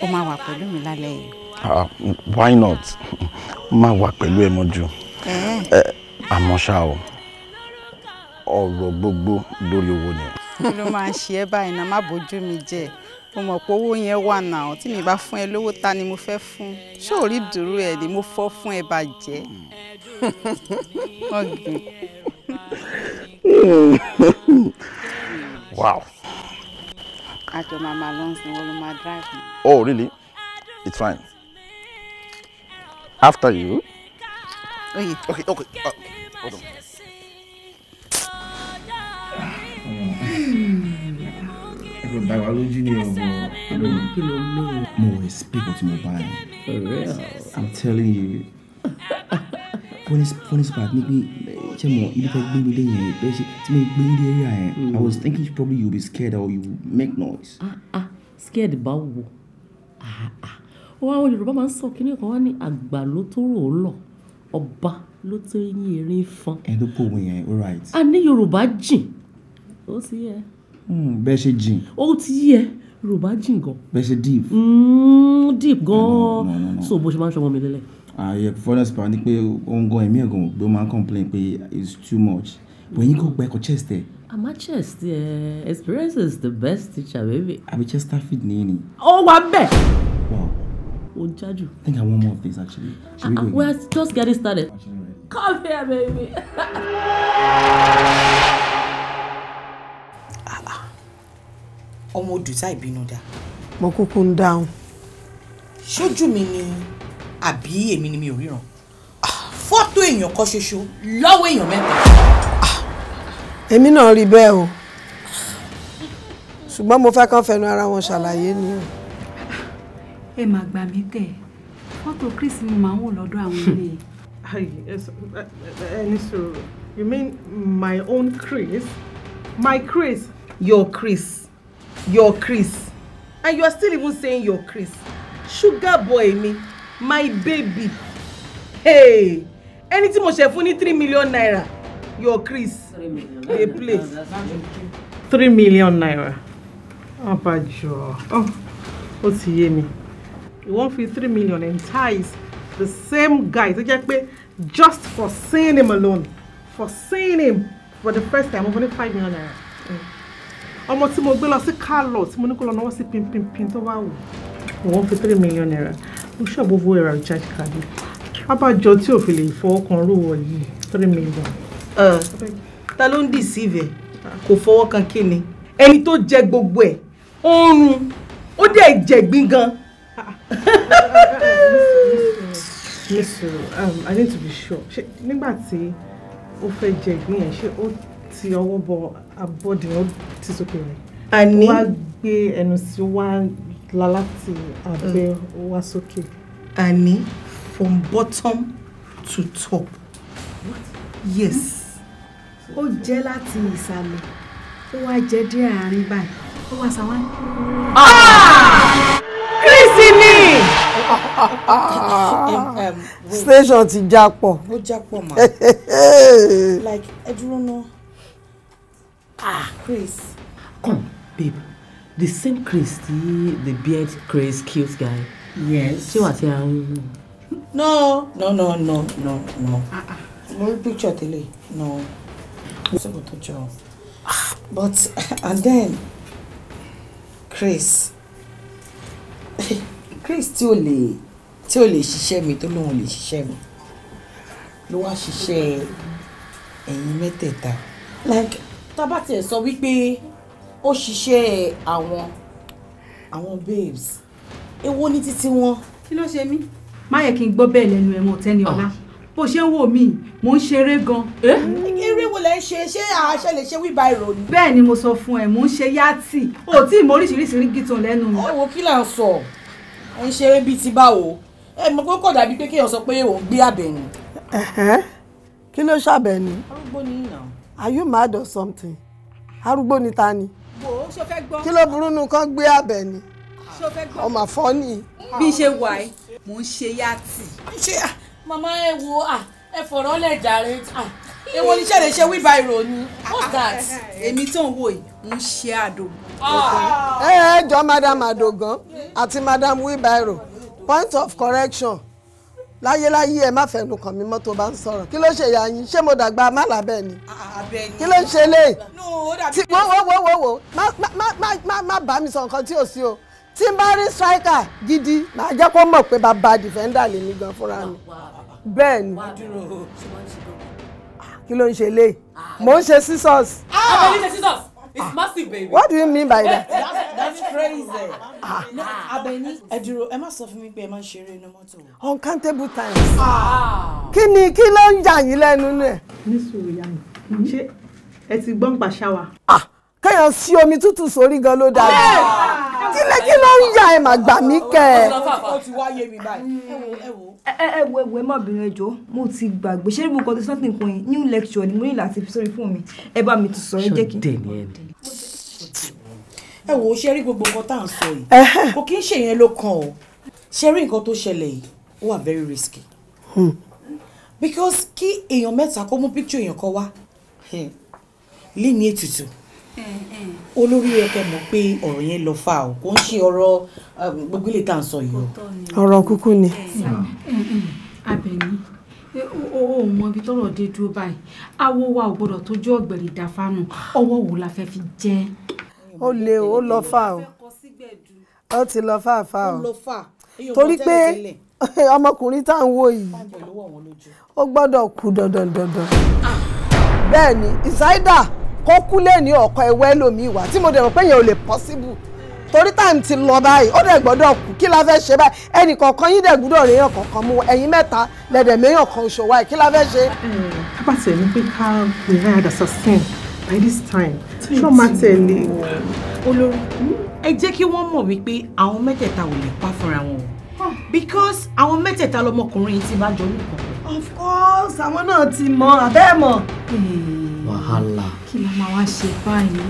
Ó máa wà pẹ̀lú mi lálẹ́ yìí. Why not? Máa wà pẹ̀lú ẹ mọ́jú. Àmọ́ ṣá o, ọ̀rọ̀ gbogbo lórí owó ni. Kí ló máa ń ṣe ẹ́ báyìí náà? Má bójú mi jẹ́. Mo mọ̀ pé owó yẹn wà náà. Tí mi bá fún ẹ lówó, ta ni mo fẹ́ fún? Ṣé ò rí dùrú ẹ ni mo fọ́ fún ẹ bàjẹ́? Ọ̀gbìn. Wow. Àjọ màmá ló ń sin wọ́n ló máa drive me. Oh, really? It's fine. After you. Okay. Hold on. Dàgbà lójú ni ọ̀bọ̀. Kí ló mú? Mo expect what mo buy. For real? I'm telling you. Funny part ni pé ṣé mo ibi tẹ́ gbé mi dé yẹn bẹ́ẹ̀ ṣe tí mo gbé mi dé area yẹn. I was thinking probably you'll be scared or you make noise. Scared báwo? Ó wá Yorùbá máa ń sọ kíní kan wá ní àgbà ló tó rò ó lọ, ọba ló tó yín erin fọn. Ẹ tó pòwe yẹn, all right. A ní Yorùbá jìn. Ó ti yẹ. Bẹ́ẹ̀ ṣe jìn. Ó ti yẹ. Yorùbá jìn gan. Bẹ́ẹ̀ ṣe deep. Deep gan. So bó ṣe máa ń ṣọmọ mi lélẹ̀. Yeah, funny part ni pé òun gan ẹ̀mí ẹ̀gàn ló máa ń complain pé it's too much. But yín kò gbẹ́ kò chest ẹ̀. My chest, experience is the best teacher, baby. Àbí Chesterfield ni. Oh, wà bẹ́ẹ̀. Wow. Ó jájú. I think I want more of this actually. Should we go? We're just getting started. Come here, baby. Ọmọ òdùtà ìbínú dá. Mo kúkú ń dáhùn. Ṣojú mi ni àbí èmi ni mi ò ríran. Fọ́tò èèyàn kan ṣoṣo lọ́wọ́ èèyàn mẹ́ta. Èmi náà rí bẹ́ẹ̀ o. Ṣùgbọ́n mo fẹ́ kàn fẹnu ara wọn ṣàlàyé ni o. Ẹ má gbà mí kẹ́. Fọ́tò Chris mo máa ń wò lọ́dọ̀ àwọn ilé. You mean my own Chris? My Chris? Your Chris? Your Chris? And you are still even saying your Chris? Sugar boy me, my baby. Hey! Ẹni tí mo ṣe fún ní 3 million naira. Your Chris? 3 million. They play. 3 million naira. Abajo. Oh, ó ti yé mi. You won't feel 3 million entice the same guy tó jẹ́ pé just for seeing him alone, for seeing him for the first time, over 5 million naira. Ọmọ tí mo gbé lọ sí Carlos, tí mo ní kó lọ náwó sí pin tó wá wò. You won't feel 3 million naira. Mo ṣọ́ bó fowó ẹ̀rọ recharge card. Abájọ tí ò fi lè fọwọ́ kan rúwọ̀ yìí 3 million. Ta ló ń deceive ẹ? Kò fọwọ́ kan kíni. Ẹni tó jẹ gbogbo ẹ̀, oorun, ó dẹ̀ jẹ̀gbín gan. Listen, I need to be sure. Nígbà tí ó fẹ́ jẹ ìgbín yẹn, ṣé ó ti ọwọ́ bọ abọ́dì ó ti sókè rẹ̀? Ani. Wá gbé ẹnu sí wá láti abẹ́ wá sókè. Ani, from bottom to top. What? Yes. Ó jẹ́ láti ìsàlẹ̀. Ó wá jẹ́ dé àárín báyìí. Ó wá sàwọn. Kírísì Station ti jápọ̀. Ó jápọ̀ ma. Like, I don't know. Chris. Come, babe. The same Chris, the beard Chris cute guy. Yes. See what No. No picture tele. No. But and then Chris tí ó lè ṣiṣẹ́ mi tó lóun lè ṣiṣẹ́ mi ló wá ṣiṣẹ́ ẹ̀yin mẹ́tẹ̀ẹ̀ta. Like tá bá tiẹ̀ sọ wípé ó ṣiṣẹ́ àwọn babes èwo ní títí wọn. Kí ló ṣe mí? Má yẹ kí n gbọ́ bẹ́ẹ̀ lẹ́nu ẹ̀ mọ́ Tẹ́niọlá. Bó ṣe ń wò mí, mò ń ṣeré gan. Eré wo lẹ ń ṣe? Ṣé àṣẹ lè ṣe wíbá ìròyìn? Bẹ́ẹ̀ ni mo sọ fún ẹ, mò ń ṣe yátì. O tí mo oríṣiríṣi rí gìtàn lẹ́nu mi. Ẹ wo kí là ń sọ? Ẹ ń ṣeré bíi ti báwo? Ẹ mọ̀ pé kò dàbí pé kéèyàn sọ pé òun gbé Abeni. Kí ló ṣàbẹ̀ni? Arúgbó ni ìnà. Are you mad or something? Arúgbó ni ta ni? Wo ṣó fẹ́ gbọ́? Kí ló burú nu kan gbé Abeni? Ṣó fẹ́ gbọ́? Ọmọ àfọ́nì. Bí ṣe wà ẹ́, mò ń ṣe yátì. Màmá ẹ wo ẹ fọ̀rọ̀ lẹ̀ jàre. Èwo ni ṣe lè ṣe wíbá ìròyìn? What's that? Èmi tó ń wò yìí, ń ṣe àdó. Jọ Madam Adogan àti Madam Wheelbarrow. Point of correction. Láyéláyé ẹ má fẹnu kàn mí mọ́ tó bá ń sọ̀rọ̀. Kí ló ṣe ìyá yín? Ṣé mo dàgbà má lábẹ́ ni? Kí ló ń ṣe lé? Wo. Má bá mi sọ nǹkan tí ò sí o. Tí n bá rí striker gidi, màá jẹ́ kó mọ̀ pé bàbá defender lè mí gan fúnra mi. Bẹ́ẹ̀ ni. Kí ló ń ṣe lé? Mo ń ṣe scissors. Abeni ṣe scissors. It's massive, baby. What do you mean by that? That's crazy. No, Abeni, ẹ dúró, ẹ má sọ fún mi pé ẹ má ṣeré inú mọ́tò. Uncountable times. Kí ló ń jà yín lẹ́nu nẹ̀? Ní sùúrù yá mi. Ṣé ẹ ti gbọ́n pa ṣáwa? Kéèyàn sí omi tútù sórí gan ló dáa. Kí ló ń yà ẹ mà gbà mí kẹ́? Ó ti wá yé mi báyìí. Ẹ wo má bínú ẹjọ́, mo ti gbàgbé. Ṣé mo kàn ti something kan yìí new lecture ni mo ní láti fi sórí fún mi. Ẹ bá mi ti sọ ẹ jẹ́ kí. Ẹ wo ṣe rí gbogbo nǹkan tá à ń sọ yìí. Kò kí ń ṣe yẹn ló kàn o. Ṣe rí nǹkan tó ṣẹlẹ̀ yìí, ó wà very risky. Because kí èèyàn mẹ́ta kó mú picture èèyàn kan wá. Lé ní ètùtù. Olórí ẹ kẹ́ mọ̀ pé ọ̀rọ̀ yẹn lọ fà o kò ń ṣe ọ̀rọ̀ gbogbo ilé tá à ń sọ yìí o. Ọ̀rọ̀ kúkú ni. Abeni o mọ ibi tọ́rọ̀ dé dúró báyìí awo wa ò gbọ́dọ̀ tójú ọ̀gbẹ̀rì dáfánù ọwọ́ wo la fẹ́ fi jẹ́. Ó lè ó lọ fà o. Ó ti lọ fà o. Torí pé ọmọkùnrin tá à ń wò yìí ó gbọ́dọ̀ kú dandan. Bẹ́ẹ̀ ni ìsáídà kó kú lé ní ọkọ ẹwẹ́ lómi ìwà tí mo dẹ̀ rò pé yẹn ò lè possible torí time ti lọ báyìí ó dẹ̀ gbọ́dọ̀ kú kí la fẹ́ ṣe báyìí ẹnì kọ̀ọ̀kan yín dẹ̀ gbọ́dọ̀ réyàn kọ̀ọ̀kan mú ẹ̀yin mẹ́ta lẹ̀dẹ̀ méyàn kan ṣòwò àì kí la fẹ́ ṣe. Kábàtì ẹni pé ká provide assistance by this time ṣọ́ máa tẹ̀lé. Olórí ẹ jẹ́ kí wọ́n mọ̀ wípé àwọn mẹ́tẹ̀ẹ̀ta ò lè pa fúnra wọn o because àwọn mẹ́tẹ̀ẹ̀ta lọmọkùnrin ti bá jọ nìkan. Of course àwọn náà ti mọ abẹ́ mọ̀. Wàhálà. Kí la máa wá ṣe báyìí?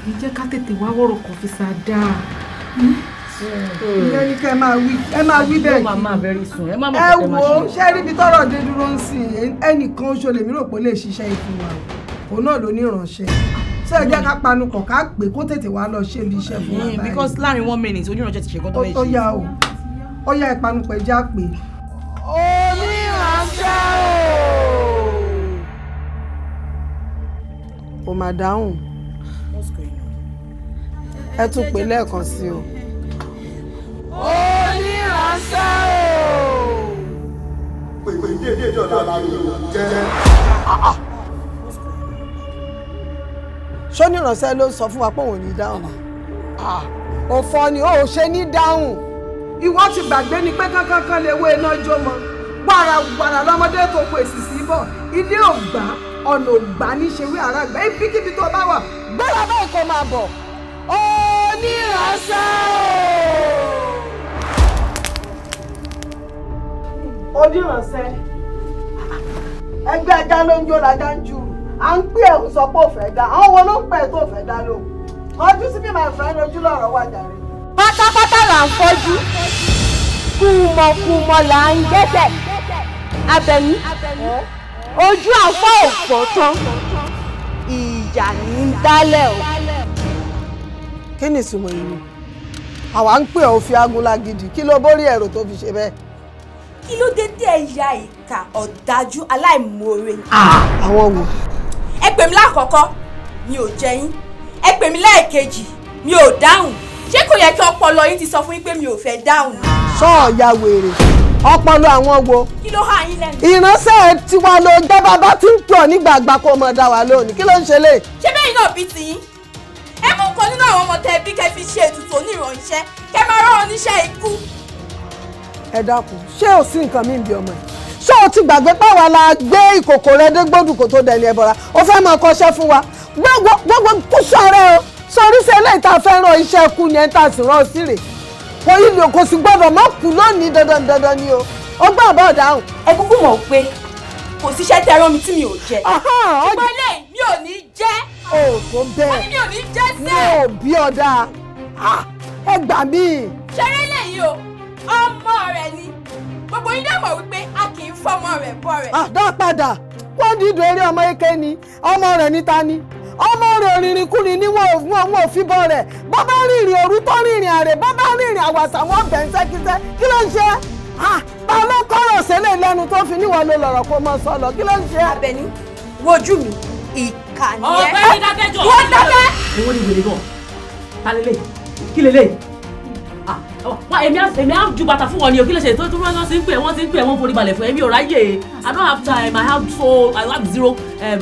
Ẹ jẹ́ ká tètè wá wọ́rọ̀ kan fi sáadá. Ìyẹn ni ká ẹ máa wí bẹ́ẹ̀. Ó máa very soon. Ẹ má mọ̀ ẹ pé ẹ máa wo ṣe. ṣé rí ibi tọ́rọ̀ dé dúró ń sìn ẹnìkan oṣù lèmi rò pé ó lè ṣiṣẹ́ ìfún wa o òun náà ló ní ìránṣẹ́ ṣé ẹ jẹ́ ká panupọ̀ ká pè kó tètè wá lọ ṣe ibi iṣẹ́ fún wa báyìí. Because láàrin 1 minute onírànṣẹ́ ti ṣe kó tó fẹ́ ṣe. Ó yá o ó yá ìpanupọ̀ ẹ já pé. Oníránṣẹ́ o mà dáhùn ẹ tún pè lẹ́ẹ̀kan sí o. Oníránṣẹ́ o. Pèpè díẹ̀ ọ̀dà làlù jẹ́. Ṣóníránṣẹ́ ló sọ fún wa pé òun ní dáhùn. Òfò ni ó ṣe ní dáhùn. Ìwọ ti gbàgbé ni pé kankan lè wé iná jó mọ́. Gbàrà lọ́mọdé tó pèsè sí bọ̀. Ilé ògbà ọ̀nà ògbà ní ṣe wí àrà gbà. Ibikíbi tó bá wà gbọ́dọ̀ báyìí kó máa bọ̀. Onírànṣẹ́ ẹgbẹ́ ẹja ló ń jó lajá ń jù à ń pè ẹ̀ sọ pé ò fẹ́ dá àwọn wo ló ń pè tó fẹ́ dá lò ọdún sí bí màá fẹ́ lójú lọ́rọ̀ wà jàre. pátápátá là ń fọ́jú kùmọ̀kùmọ̀ là ń gbẹ́sẹ̀ Abẹ́ni ojú àfọ́ òpó tán ìjà ní ń dálẹ̀ o. kí ni ìsúnmọ́ yìí àwa ń pè ọ́ fi agúnlá gidi kí ló borí ẹ̀rọ tó fi ṣe bẹ́ẹ̀. kí ló dé tẹ́ ya ìkà ọ̀dájú aláìmoore. àwọn wo. ẹ pè mí lákọ̀ọ́kọ́ mi ò jẹ yín ẹ pè mí lẹ́ẹ̀kejì mi ò dáhùn ṣé kò yẹ kí ọpọlọ yín ti sọ fún yín pé mi ò fẹ́ dáhùn. sọ́ọ̀yà wèrè ọpọlọ àwọn wo. kí ló há yín lẹ́nu. ìránṣẹ́ tiwa ló jẹ́ bàbá tí ń pọ̀ nígbàgbà kó mọ̀ dá wa lónìí kí ló ń ṣe lé. ṣé bẹ́ẹ̀ náà bí ti yín ẹ mú nǹkan nínú àwọn ọmọ tẹ bí kẹ́ fi ṣe ètùtù onírànṣẹ́ kẹ́ máa rán oníṣẹ́ ikú. ẹ dákun ṣé ò sí nǹkan míì bí ọmọ ẹ ṣé o ti gbàgbé páwa la gbé ìkòkò rẹ dé gbódù kó tó dẹni ẹbọra o fẹ́ máa kọ́ṣẹ́ fún wa gbogbo kú sọ̀rẹ́ o sọrí sí eléyìí tá a fẹ́ ràn iṣẹ́ kú ni ẹ̀ ń tà sí ràn sí rè kò sì gbọ́dọ̀ má kú lónìí dandan ni o ó gbọ́ àbọ̀ dáhùn. ẹ kúkú mọ̀ pé kò síṣẹ́ tẹ́ rán mi tí mi ò jẹ ṣùgbọ́n ilé mi ò ní jẹ́. o tó bẹ́ẹ̀ wọ́n ní mi ò ní jẹ́ mi ò bí ọ̀dà ẹ gbà mí. ṣeré lèyí o ọmọ rẹ ni gbogbo yín dẹ̀ mọ̀ wípé a kì í fọmọ rẹ̀ bọ́ rẹ̀. àdá padà wọ́n dídò eré ọmọ eke ni ọmọ rẹ̀ níta ni ọmọ rẹ̀ rìnrìn kúrin ní wọn ò fi bọ́ rẹ̀ bọ́ bá rìnrìn òru tó rìnrìn àrè bọ́ bá rìnrìn àwàsà wọn bẹ̀ ń sẹ́kísẹ́ kí ló ń ṣe ta ló kọ́rọ̀ sílẹ̀ lẹ́nu tó fi níwọ̀n ló lọ̀rọ̀ kó mọ sọ lọ kí ló ń ṣe. Abẹ́ni wojú mi ìkànnì ẹ. ọ̀gbẹ́ni dákẹ́jọ́ wọ́n dákẹ́. èwo ni wèrè náà ta lélẹ̀ kí lélẹ̀ èmi á ju bàtà fún wọn ni o kí lè ṣe tó wọ́n ti ń pè wọ́n forí balẹ̀ fún èmi ò ráyè I don't have time I have zero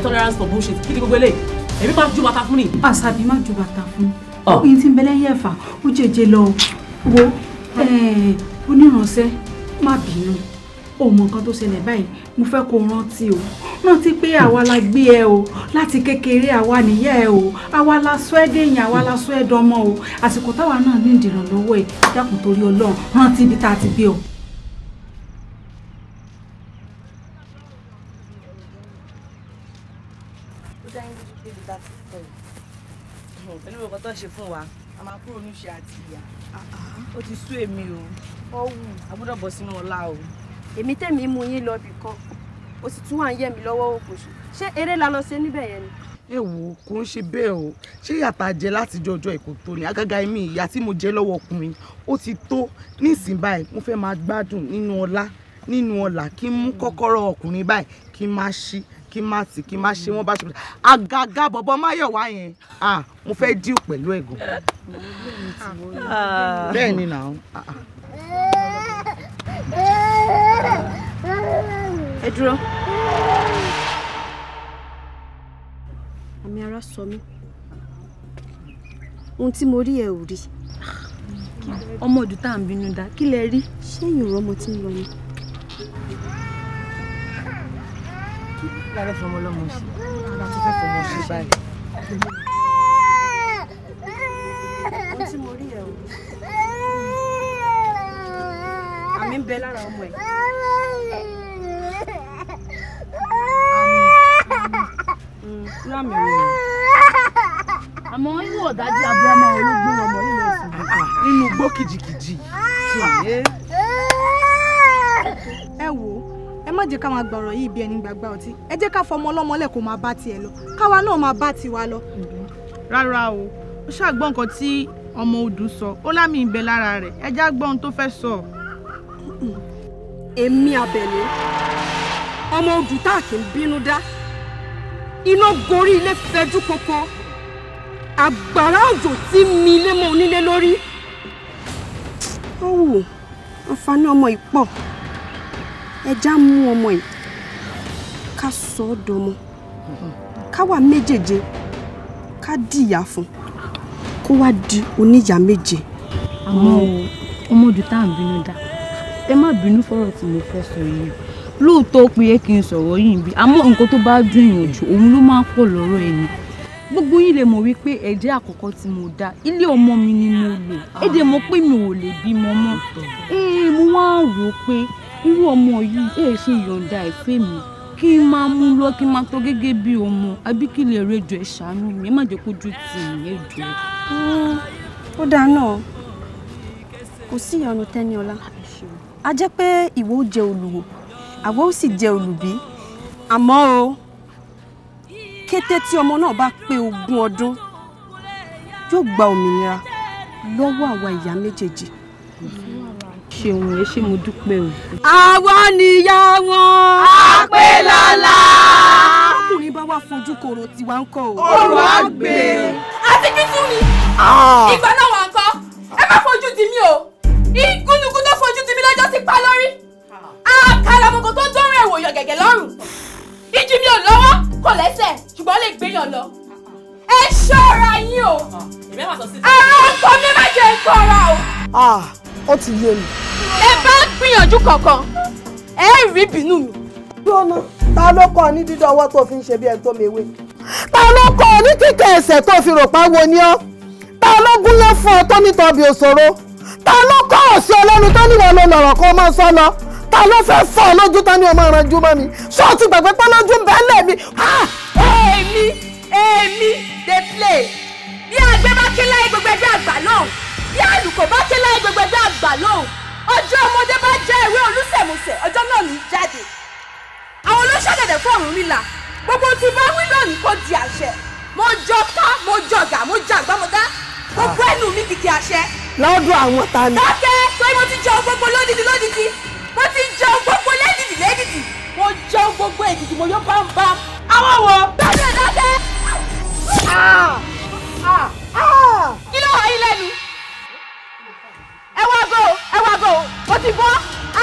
tolerance for bullshit kí ni gbogbo eléyìí èmi máa ju bàtà fún ni. Asabi má ju bàtà fún oyin tí ń bẹ lẹ́yìn ẹ̀fà ó jẹjẹ lọ wo onírànṣẹ́ má bínú o mọ nǹkan tó ṣẹlẹ̀ báyìí mo fẹ́ kó rántí pé àwa la gbé ẹ o láti kékeré àwa nìyá ẹ o àwa la sọ ẹ́ dèyàn àwa la sọ ẹ́ dọmọ o àsìkò táwa náà ní ìdìrànlọ́wọ́ ẹ dákun torí Ọlọ́run rántí ibi tá a ti gbé o. pẹ̀lú ọkọ̀ tó ṣe fún wa a máa kúrò níṣẹ́ àti ìyá ó ti sú èmi o ọ̀hún a gbọ́dọ̀ bọ̀ sínú ọlá o. èmi tẹ̀mí mú yín lọ bì kan o sì tún wà ń yẹ̀ mí lọ́wọ́ òkòṣù ṣé eré la lọ ṣe níbẹ̀ yẹn ni. ẹ wò kò ń ṣe bẹ́ẹ̀ o ṣé yàtà jẹ láti jọjọ́ èkó tó ní àgàgà èmi ìyá tí mo jẹ lọ́wọ́ ọkùnrin ó ti tó nísìnyí báyìí mo fẹ́ máa gbádùn nínú ọlá nínú ọlà kí n mú kọ́kọ́rọ́ ọkùnrin báyìí kí n máa ṣí kí n máa tì kí n máa ṣe wọ́n bá ṣe àgàgà bọ̀bọ̀ máyọ̀wá yẹn mo fẹ́ díù pẹ̀lú ẹ̀gùn bẹ́ẹ̀ ni nà ẹ dúró àmì ara sọ mí ohun tí mo rí ẹ ò rí ọmọ ọdún tá à ń bínú dá kí lẹ rí. ṣẹ́yìn ọ̀rọ̀ ọmọ tí ń lọ ni. lára fọmọ lọmọ sí ara tó fẹ́ fọmọ sí báyìí. ohun tí mo rí ẹ ò rí àmì ń bẹ lára ọmọ ẹ. lámì rò àmọ́ inú ọ̀dájú abúlámà olóògbé ọmọ yìí lọ sí nínú igbó kìjìkìjì. ẹ wò ó ẹ má jẹ́ ká máa gbọ̀rọ̀ yìí bí ẹni gbàgbà ọtí ẹ jẹ́ ká fọmọ ọlọ́mọ lẹ̀ kó máa bá tiẹ̀ lọ káwa náà máa bá tiwa lọ. rárá o ó ṣàgbọ́n nǹkan tí ọmọ odù sọ ó lámì ń bẹ lára rẹ̀ ẹ já gbọ́ ohun tó fẹ́ sọ. èmi Àbẹ̀ní ọmọ odù tá a kì í bínú dá iná gorí ilé fẹjú kankan àgbàrá òjò tí mi ilé mọ́ onílé lórí. ó wù àǹfààní ọmọ yìí pọ̀ ẹja mú ọmọ yìí ká sọ ọ́ dọmọ ká wà méjèèje ká dìyà fún kó wá di oníyà méje. àmọ́ ọmọ odù tá à ń bínú dá ẹ má bínú fọ́rọ̀ tí mo fẹ́ sọ yìí lóòótọ́ pé kí n sọ̀rọ̀ yìí bí àmọ́ nǹkan tó bá dùn èèyàn jù òun ló máa ń pọ̀ lọ́rọ̀ ẹni gbogbo yín lè mọ̀ wípé ẹ̀jẹ̀ àkọ́kọ́ tí mo dá ilé ọmọ mi ni mo lò èdè mọ̀ pé mi ò lè bímọ mọ́ mo wá rò pé irú ọmọ yìí ṣe ìyọ̀ǹda ìfẹ́ mi kí n máa mú lọ kí n máa tọ́ gẹ́gẹ́ bí ọmọ àbí kí lè rẹjọ ẹ ṣàánú mi ẹ má jẹ́ kójú tì mí ẹ jọ. ó dáa náà kò sí ìyọnu Tẹ́níọlá a jẹ́ pé ìwọ ó jẹ olùwò àwa ó sì jẹ olùbí àmọ́ o kété tí ọmọ náà bá pé 20 ọdún yóò gba òmìnira lọ́wọ́ àwa ìyá méjèèjì. ṣeun ẹ ṣé mo dúpẹ́ o. àwa nìyá wọn. àpèlọ́lá. ọkùnrin bá wá fojú kòrò tiwa ń kọ́ o. òru àgbè. àti kí tún ni. ìgbà náà wà ń kọ́ ẹ má fojú di mí o. ìgúnnugún tó fojú di mí lọ́jọ́ ti pa lórí. àkàlàmọ̀gò tó dọ́rùn ẹ̀wò yọ gẹ̀gẹ̀ lọ́rùn. ìjì mi ò lọ́wọ́ kò lẹ́sẹ̀ ṣùgbọ́n lè gbéyàn lọ. ẹ ṣọ́ra yín o. ara ọkọ mi má jẹ́ ìkọ́ra o. ó ti yé mi. ẹ bá gbìyànjú kankan ẹ rí bínú mi. lọ́nà ta ló kọ́ ní dídọ̀ ọwọ́ tó fi ń ṣe bí ẹni tó mewé. ta ló kọ́ ní kíkẹ́ ẹsẹ̀ tó fi rò pa wo ni ọ́. ta ló gúnlẹ̀ fún ọ tó nítọ́ bí òṣòro. ta ló kọ́ ọ̀sẹ̀ ọlọ́run tó níwọ̀n ló lọ̀rọ̀ kó máa sọ lọ. ta ló fẹ́ fọ́ ọ lójú tán ní ọmọ ìrànjú mọ́ mi. ṣọ́ọ̀tì gbàgbé pé lójú ń bẹ́ẹ̀ lẹ̀ mi. èmi dey play bí àgbẹ̀ bá ké láyé gbogbo ẹgbẹ́ àgbà náà bí àlùkò bá ké láyé gbogbo ẹgbẹ́ àgbà náà ọjọ́ ọmọdé bá jẹ́ ìwé olùsẹ̀mùsẹ̀ ọjọ́ náà ní jáde àwọn olóṣèdèdè fún Ọ̀rúnmìlà gbogbo tí bá wí lónìí kò di àṣẹ mo jọ ká mo jọgà mo jẹ àgbàmọdá gbogbo ẹnu mi kìkì àṣẹ. lọ́dọ̀ àwọn ta ni. dákẹ́ pé mo ti jẹun gbogbo lódìdí mo ti jẹun gbogbo lédìdí mo jẹun gbogbo èdìdì mo yọ bámbám. àwọn wo. dákẹ́ dákẹ́. kí ló wà yín lẹ́nu. ẹ wá go mo ti bọ́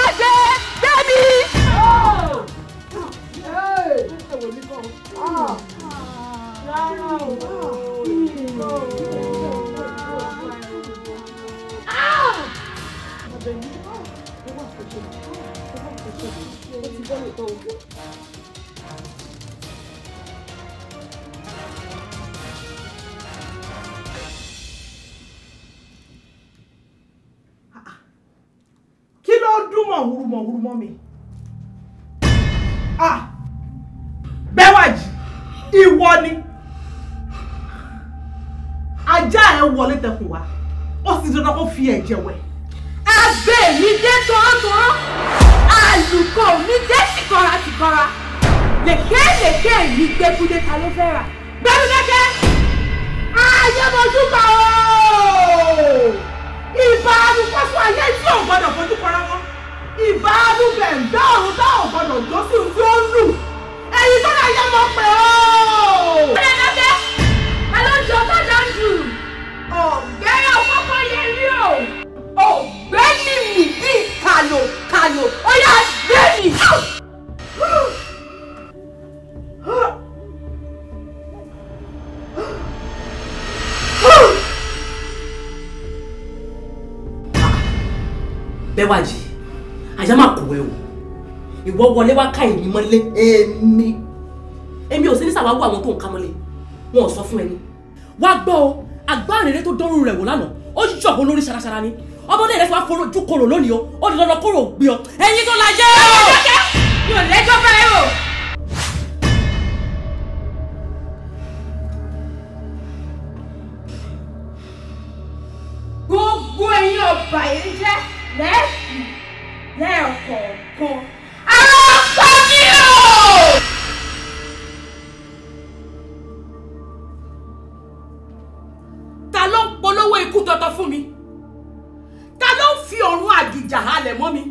àgbẹ̀ gbẹ̀mí. Kí ló dún mọ̀ mi? Bẹ́wàjì, ìwọ ni. Ajá ẹ̀ wọlé tẹkùn wá, ó sì dandan kó fi ẹ̀jẹ̀ wẹ̀. Àgbẹ̀ mi dé tọ́rọ́tọ́rọ́, àlùkò mi dé tìkọ́ra. Lèkè mi gbẹ́kúdé ta ló fẹ́ rà. Gbẹ́rú kẹ́kẹ́, ayé mojú bá o. Ìbáàdù pọ́sù ayé tí ò gbọ́dọ̀ fojú kọ́ra wọn. Ìbáàdù bẹ̀ǹdà ọ̀run tá ò gbọ́dọ̀ jọ́ sí ohun tí ó lù. Ẹyin tó náà yẹ mọ́ pé o. Ọ̀rẹ́ kẹ́kẹ́, ẹ ló jọ tọ́jà ń jù. Ọ̀gẹ́rẹ́ òkọ́kọ́ yẹ rí o. Ọ̀gbẹ́ni mi bíi kàlò, ó yá gbé mi. Bẹ́wàjì, àyà máa kò ẹ o. Ìwọ wọlé wá ká èmi mọ́lé èmi ò sí ní sàwáwú àwọn tó ń ká mọ́lé. Wọn ò sọ fún ẹni. Wá gbọ́ o, agbárinrere tó dánrù rẹ̀ wò lánàá, ó yọ̀bọ̀ lórí ṣaraṣara ni. Ọmọdé rẹ̀ fi wá fojú korò lónìí o, ó di dandan kóró gbé ọ. Ẹyin tó lajẹ́ o! Mi ò lẹ́jọ́ bẹ́ẹ̀ o. Gbogbo ẹ̀yin ọba yìí jẹ́ lẹ́ẹ̀kì lẹ́ẹ̀kọ̀ọ̀kan. Ara ọ̀pá mi o! Ta ló ń polówó ikú tọ̀tọ̀ fún mi? Ta ló ń fi ọ̀run àgìjà halẹ̀ mọ́ mi?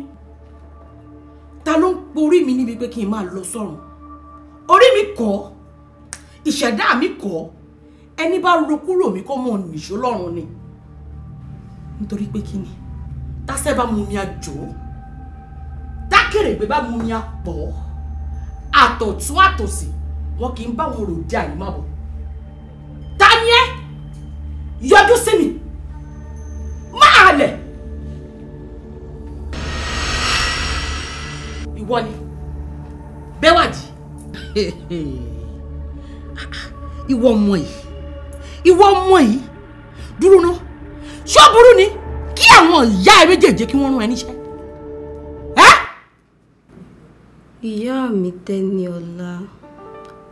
Ta ló ń porí mi níbi pé kí n máa lọ sọ́run? Orí mi kọ́, ìṣẹ̀dá mi kọ́, ẹni bá ro kúrò mi kó mọ̀ nìṣó lọ́run ni. Nítorí pé kí ni? Tásẹ́ bá mú mi àjò, tákèrègbè bá mú mi àpọ̀, àtọ̀tún àtòsì, wọn kì í bá wọn rò dé àyímábọ̀. Ta ni ẹ́? Yọjú sí mi, máa lẹ̀. Ìwọ ni Bẹ́wàjì. ìwọ ọmọ yìí dúró ná ṣó burú ni kí àwọn ìyá ẹ méjèèjì kí wọ́n rán ẹ níṣẹ́. ìyá mi Tẹ́niọlá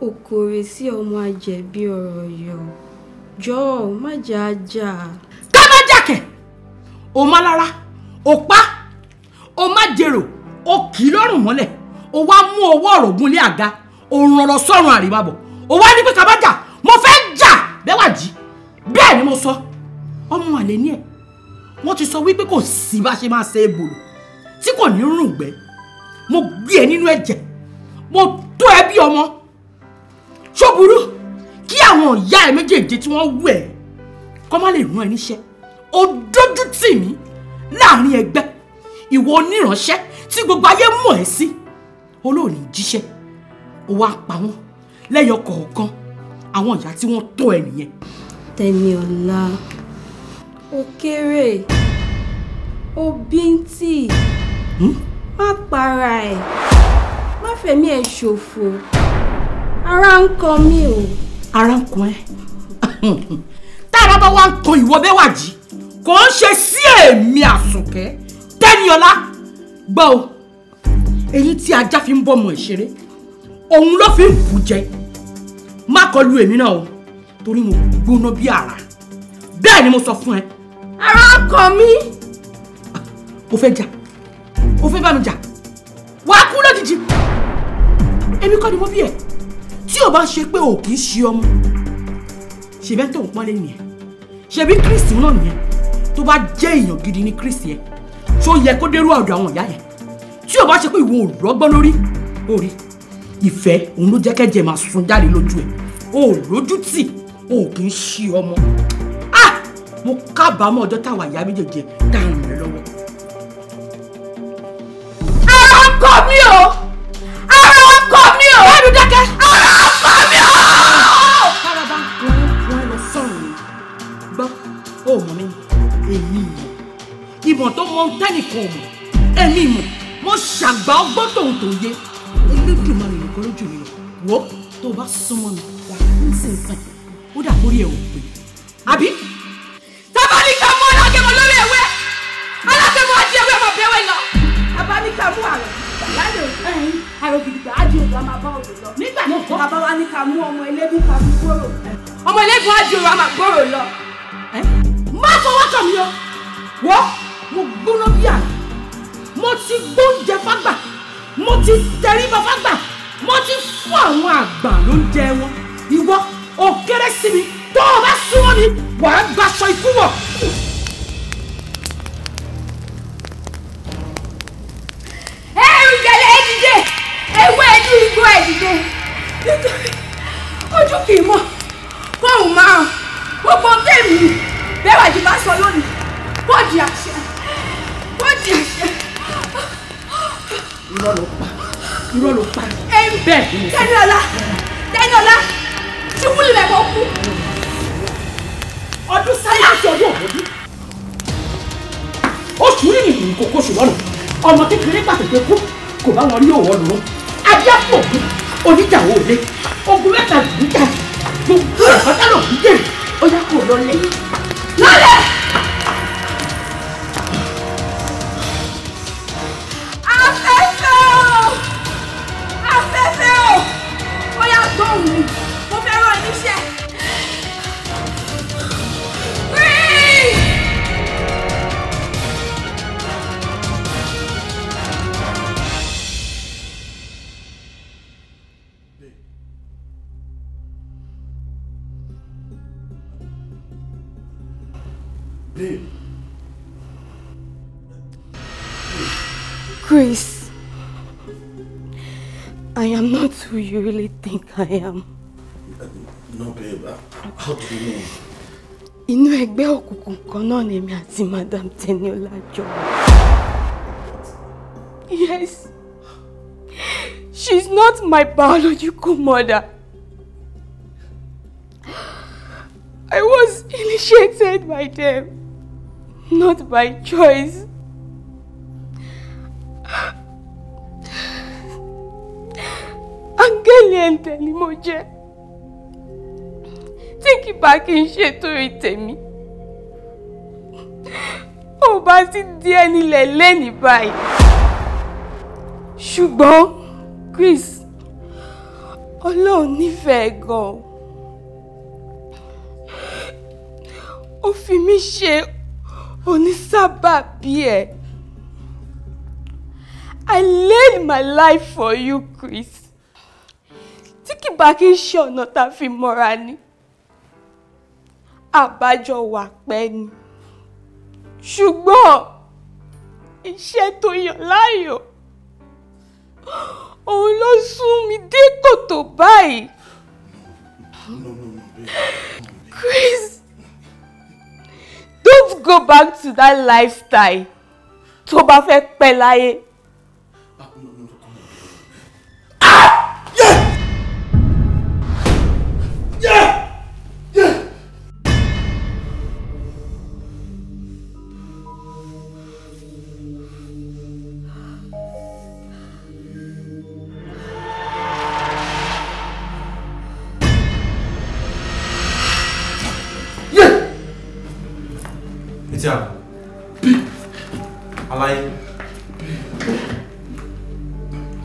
okòrè sí ọmọ àjẹbí ọ̀rọ̀ yọ jọ̀ọ́ má jà ájà. ká má jàkẹ́ o má lára o pa o má jèrò o kì í lọ́rùn mọ́lẹ̀ o wá mú owó ọ̀rọ̀gùn lé àga o ràn lọ sọ́run àríwábọ̀ o wá ní pé ká má jà mo fẹ́ jà Bẹ́wàjí bẹ́ẹ̀ ni mo sọ ọmọ àlè ní ẹ̀ wọ́n ti sọ wípé kò sí bá ṣe máa ṣe é bòlò tí kò ní rùn gbẹ́ mo gbé ẹ nínú ẹ̀jẹ̀ mo tó ẹ bí ọmọ ṣó burú kí àwọn ìyá ẹ méjèèjì tí wọ́n wù ẹ́ kó má lè rán ẹ níṣẹ́ ó dójú tì mí láàrin ẹgbẹ́ ìwọ oníránṣẹ́ tí gbogbo ayé mọ̀ ẹ́ sí olóòní jíṣẹ́ ó wá pa wọ́n lẹ́yọ kọ̀ọ̀kan àwọn ìyá tí wọ́n tó ẹ nìyẹn. Tẹ́niọlá ó kéré ó bíntì má para ẹ̀ má fẹ̀mí ẹ̀ ṣòfò ara ń kan mí o. ara ń kan ẹ tára bá wá ń kan ìwọ Bẹ́wàjí kò ń ṣe sí èmi Àsùnkẹ́ Tẹ́niọlá gbọ́ o èyí tí ajá fi ń bọ́mọ ìṣeré òun ló fi ń bù jẹ má kọlu èmi náà o torí mo gbóná bí àrá bẹ́ẹ̀ ni mo sọ fún ẹ. ara ń kan mí. o fẹ́ jà o fẹ́ bá mi jà wàá kú lójijì èmi kọ́ ni mo bí ẹ tí o bá ṣe pé o kì í ṣe ọmọ ṣèbẹ́ tó ń pọ́nlé nìyẹn ṣebí Kristi náà nìyẹn tó bá jẹ́ èèyàn gidi ní Kristi yẹn tó yẹ kó dérú ọ̀dọ̀ àwọn ìyá yẹn tí o bá ṣe pé ìwọ ò rọ́gbọ́n lórí orí ìfẹ́ òun ló jẹ́ kẹ́jẹ́ máa sun jáde lójú ẹ̀ o ò lójú tì o kì í ṣe ọmọ mo kábàámọ̀ ọjọ́ táwa ìyá méjèèjì dáhùn rẹ lọ́wọ́. ara ń kọ mí o ara ń kọ mí o ẹnu dákẹ́ ara ń kọ mí o. káraba wọn lọ sọ̀rọ̀ mi gbọ́ ó mọ̀ mi èmi ìmọ̀ tó mọ tẹ́nìkan mọ̀ èmi mọ̀ mo ṣàgbà ọgbọ́n tòun tó yé Elédùmarè nìkan lójú mi lọ wò tó o bá súnmọ́ mi wà nísinsìnyí ó dà kórí ẹ̀ ò pé àbí. Tabaníkà mú alágẹmọ lórí ewé alágẹmọ á di ewé ọmọ bẹwẹ lọ tabaníkà mú àrò lálẹ́ òní àrò gidigba á di òjò á máa bá òjò lọ nígbà náà bàbá wa ní ká mú ọmọ eléégún ká mú gbòòrò ọmọ eléégún á di òjò á máa gbòòrò lọ. má fọwọ́ kàn mí o wọ́ mo gbóná bí àná mo ti gbóúnjẹ fágbà mo ti tẹríba fágbà mo ti fún àwọn àgbà lóúnjẹ wọn ìwọ ò kéré sí mi tó o bá súnmọ́ mi wàá gbaṣọ ikú wọ̀. ẹrù gẹlẹ ẹdìdẹ ewé ẹdú igbó ẹdìdẹ nítorí ojú kì í mọ fóun márùn gbogbo tèmi Bẹ́wàjí bá sọ lónìí kó di àṣẹ kó di àṣẹ. irọ́ ló pa bẹ́ẹ̀ ni mo sọ. Tẹ́niọlá ṣubú lulẹ̀ kó kú. ọdún sáyà àti ọdún òbòdú oṣù rí nìyí kókó oṣù lọ́nà ọmọ kékeré pàtàkì kú kò bá wọn rí òwò lòó abíápò oníjà òde ogun mẹ́ta gbígbà gbogbo ẹ̀kọ́ tẹ́lọ̀ gbígbè ó yá kó lọ́lẹ̀ lọ́lẹ̀. afẹ́fẹ́ o ó yá gbóhùn mi mo fẹ́ rán ẹ níṣẹ́. Chris, I am not who you really think I am. No, babe. How do you know? Inú ẹgbẹ́ òkùnkùn kan náà ni èmi àti Madam Tẹ́niọlá jọ. Yes, she's not my biological mother. I was initiated by them, not by choice. Angeli and Telimoje. tí kì bá kí n ṣe torí tèmi ò bá ti di ẹni lẹ̀lẹ́ ní báyìí. Ṣùgbọ́n Chris, Ọlọ́run nífẹ̀ẹ́ gan-an. Ó fi mí ṣe onísábàbí ẹ̀. I laid my life for you, Chris. Tí kì bá kí n ṣe ọ̀nà tá fi mọ́ra ni, àbájọ wà pẹ́ ni. Ṣùgbọ́n iṣẹ́ tó yàn láàyò òun ló sún mi dé kòtò báyìí. Chris, don't go back to that lifestyle tó bá fẹ́ pẹ́ láyé. Alaye.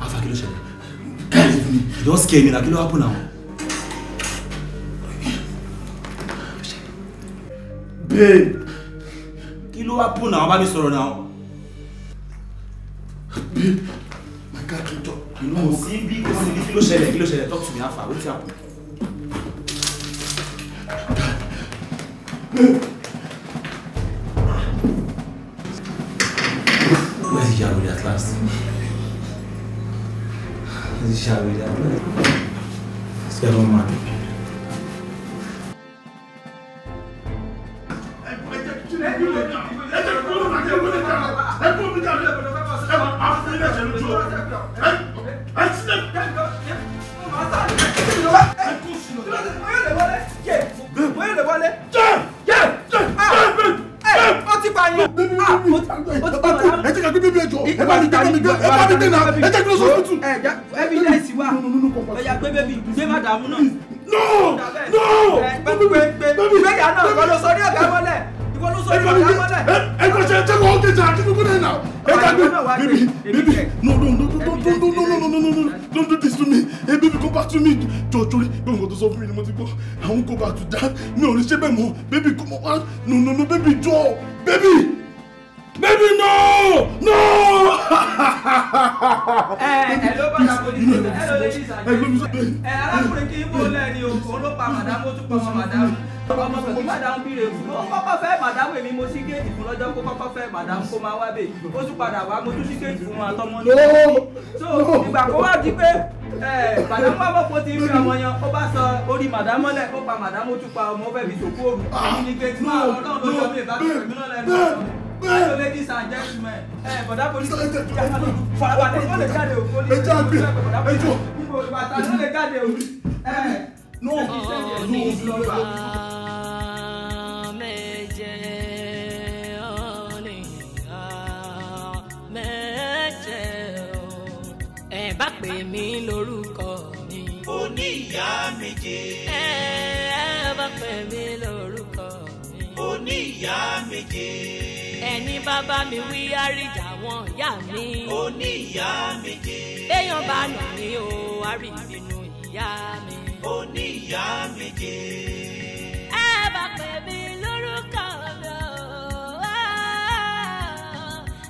Afa kí ló ṣẹlẹ̀? Guys, you don't scare me. Kí ló happen now? Babe. Kí ló happen now? Bá mi sọ̀rọ̀ now. Babe. My God, you talk. You know, see big kí ló ṣẹlẹ̀? Kí ló ṣẹlẹ̀? Talk to me, Afa. What happened? Where's the Yahweh at last? Where's the Yahweh at last? Let's get on, man. Evidence wa. Oya gbé baby, gbé madam náà. No! No! Gbé ya náà, ìwọ ló sọ ní ọ̀gá mọ́lẹ̀. Ìwọ ló sọ ní ọ̀gá mọ́lẹ̀. Ẹ kò ṣe check all the time. Keep going now. Baby, no. Don't do this to me. Hey, baby, go back to me. Jory, don't go to solve me. I won't go back to that. No, let's say more. Baby, come on. No, baby, Joe. Baby, no! Hello, ladies and gentlemen. Arákùnrin kì í bó lẹ́ni o, òun ló pa madam, ó tún pa ọmọ madam. Ọmọ pẹ̀lú madam bíire fún. Ó kọ́kọ́ fẹ́ madam èmi mo sí géètì fún lọ́jọ́ kó kọ́kọ́ fẹ́ madam kó máa wá bẹ̀. Ó tún padà wá mo tún sí géètì fún àtọmọ ní. So ìgbà kó wá di pé madam wá mọ̀ pé ó ti rí ọmọ yan, ó bá sọ orí madam mọ́lẹ̀, ó pa madam, ó tún pa ọmọ, ó fẹ́ fi sòkú òru. Èmi ní géètì máa Ọlọ́run ló yọ mí ìbátan èmi náà lẹ́nu. Hello, ladies and gentlemen. Bọ̀dá polisi farabalẹ̀ ó lè jáde o. Ẹjọ́ àgbẹ̀ ẹjọ́. Bàtà ló lè jáde o. No. Meje, Oniya, Meje o. Ẹ bá pè mí lórúkọ mi. Oniya Meje. Ẹ bá pè mí lórúkọ mi. Oniya Meje. Ẹni bàbá mi wí àríjà wọn ìyá mi. Oniya Meje. Béèyàn bá nà mí o, àrí nínú ìyá mi. Oniya Meje. Ẹ bá pè mí lórúkọ mi o.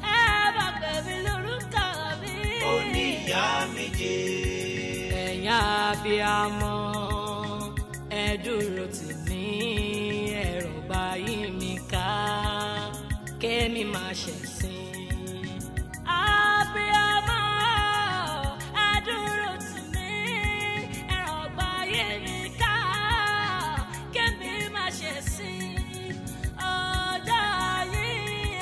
Ẹ bá pè mí lórúkọ mi. Oniya Meje. Ẹ̀yin abiyamọ, ẹ dúró tì mí, ẹ rọ̀gbà yí mi ká. Kémi máa ṣẹ̀sìn. Abiyamọ, adúró tì mí, ẹ̀rọ ọgbà yé mi ká. Kémi máa ṣẹ̀sìn. Ọjọ́ yìí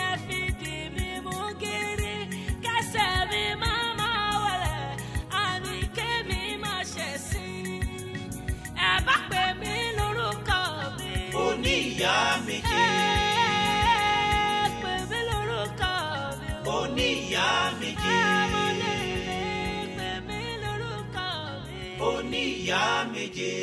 ẹ fi dì mí mú gírí. Kẹsẹ̀ mi máa wọlé. Àní kémi máa ṣẹ̀sìn. Ẹ bá pè mí lórúkọ mi. Oniya Meje. Oniya Meje. Oniya Meje.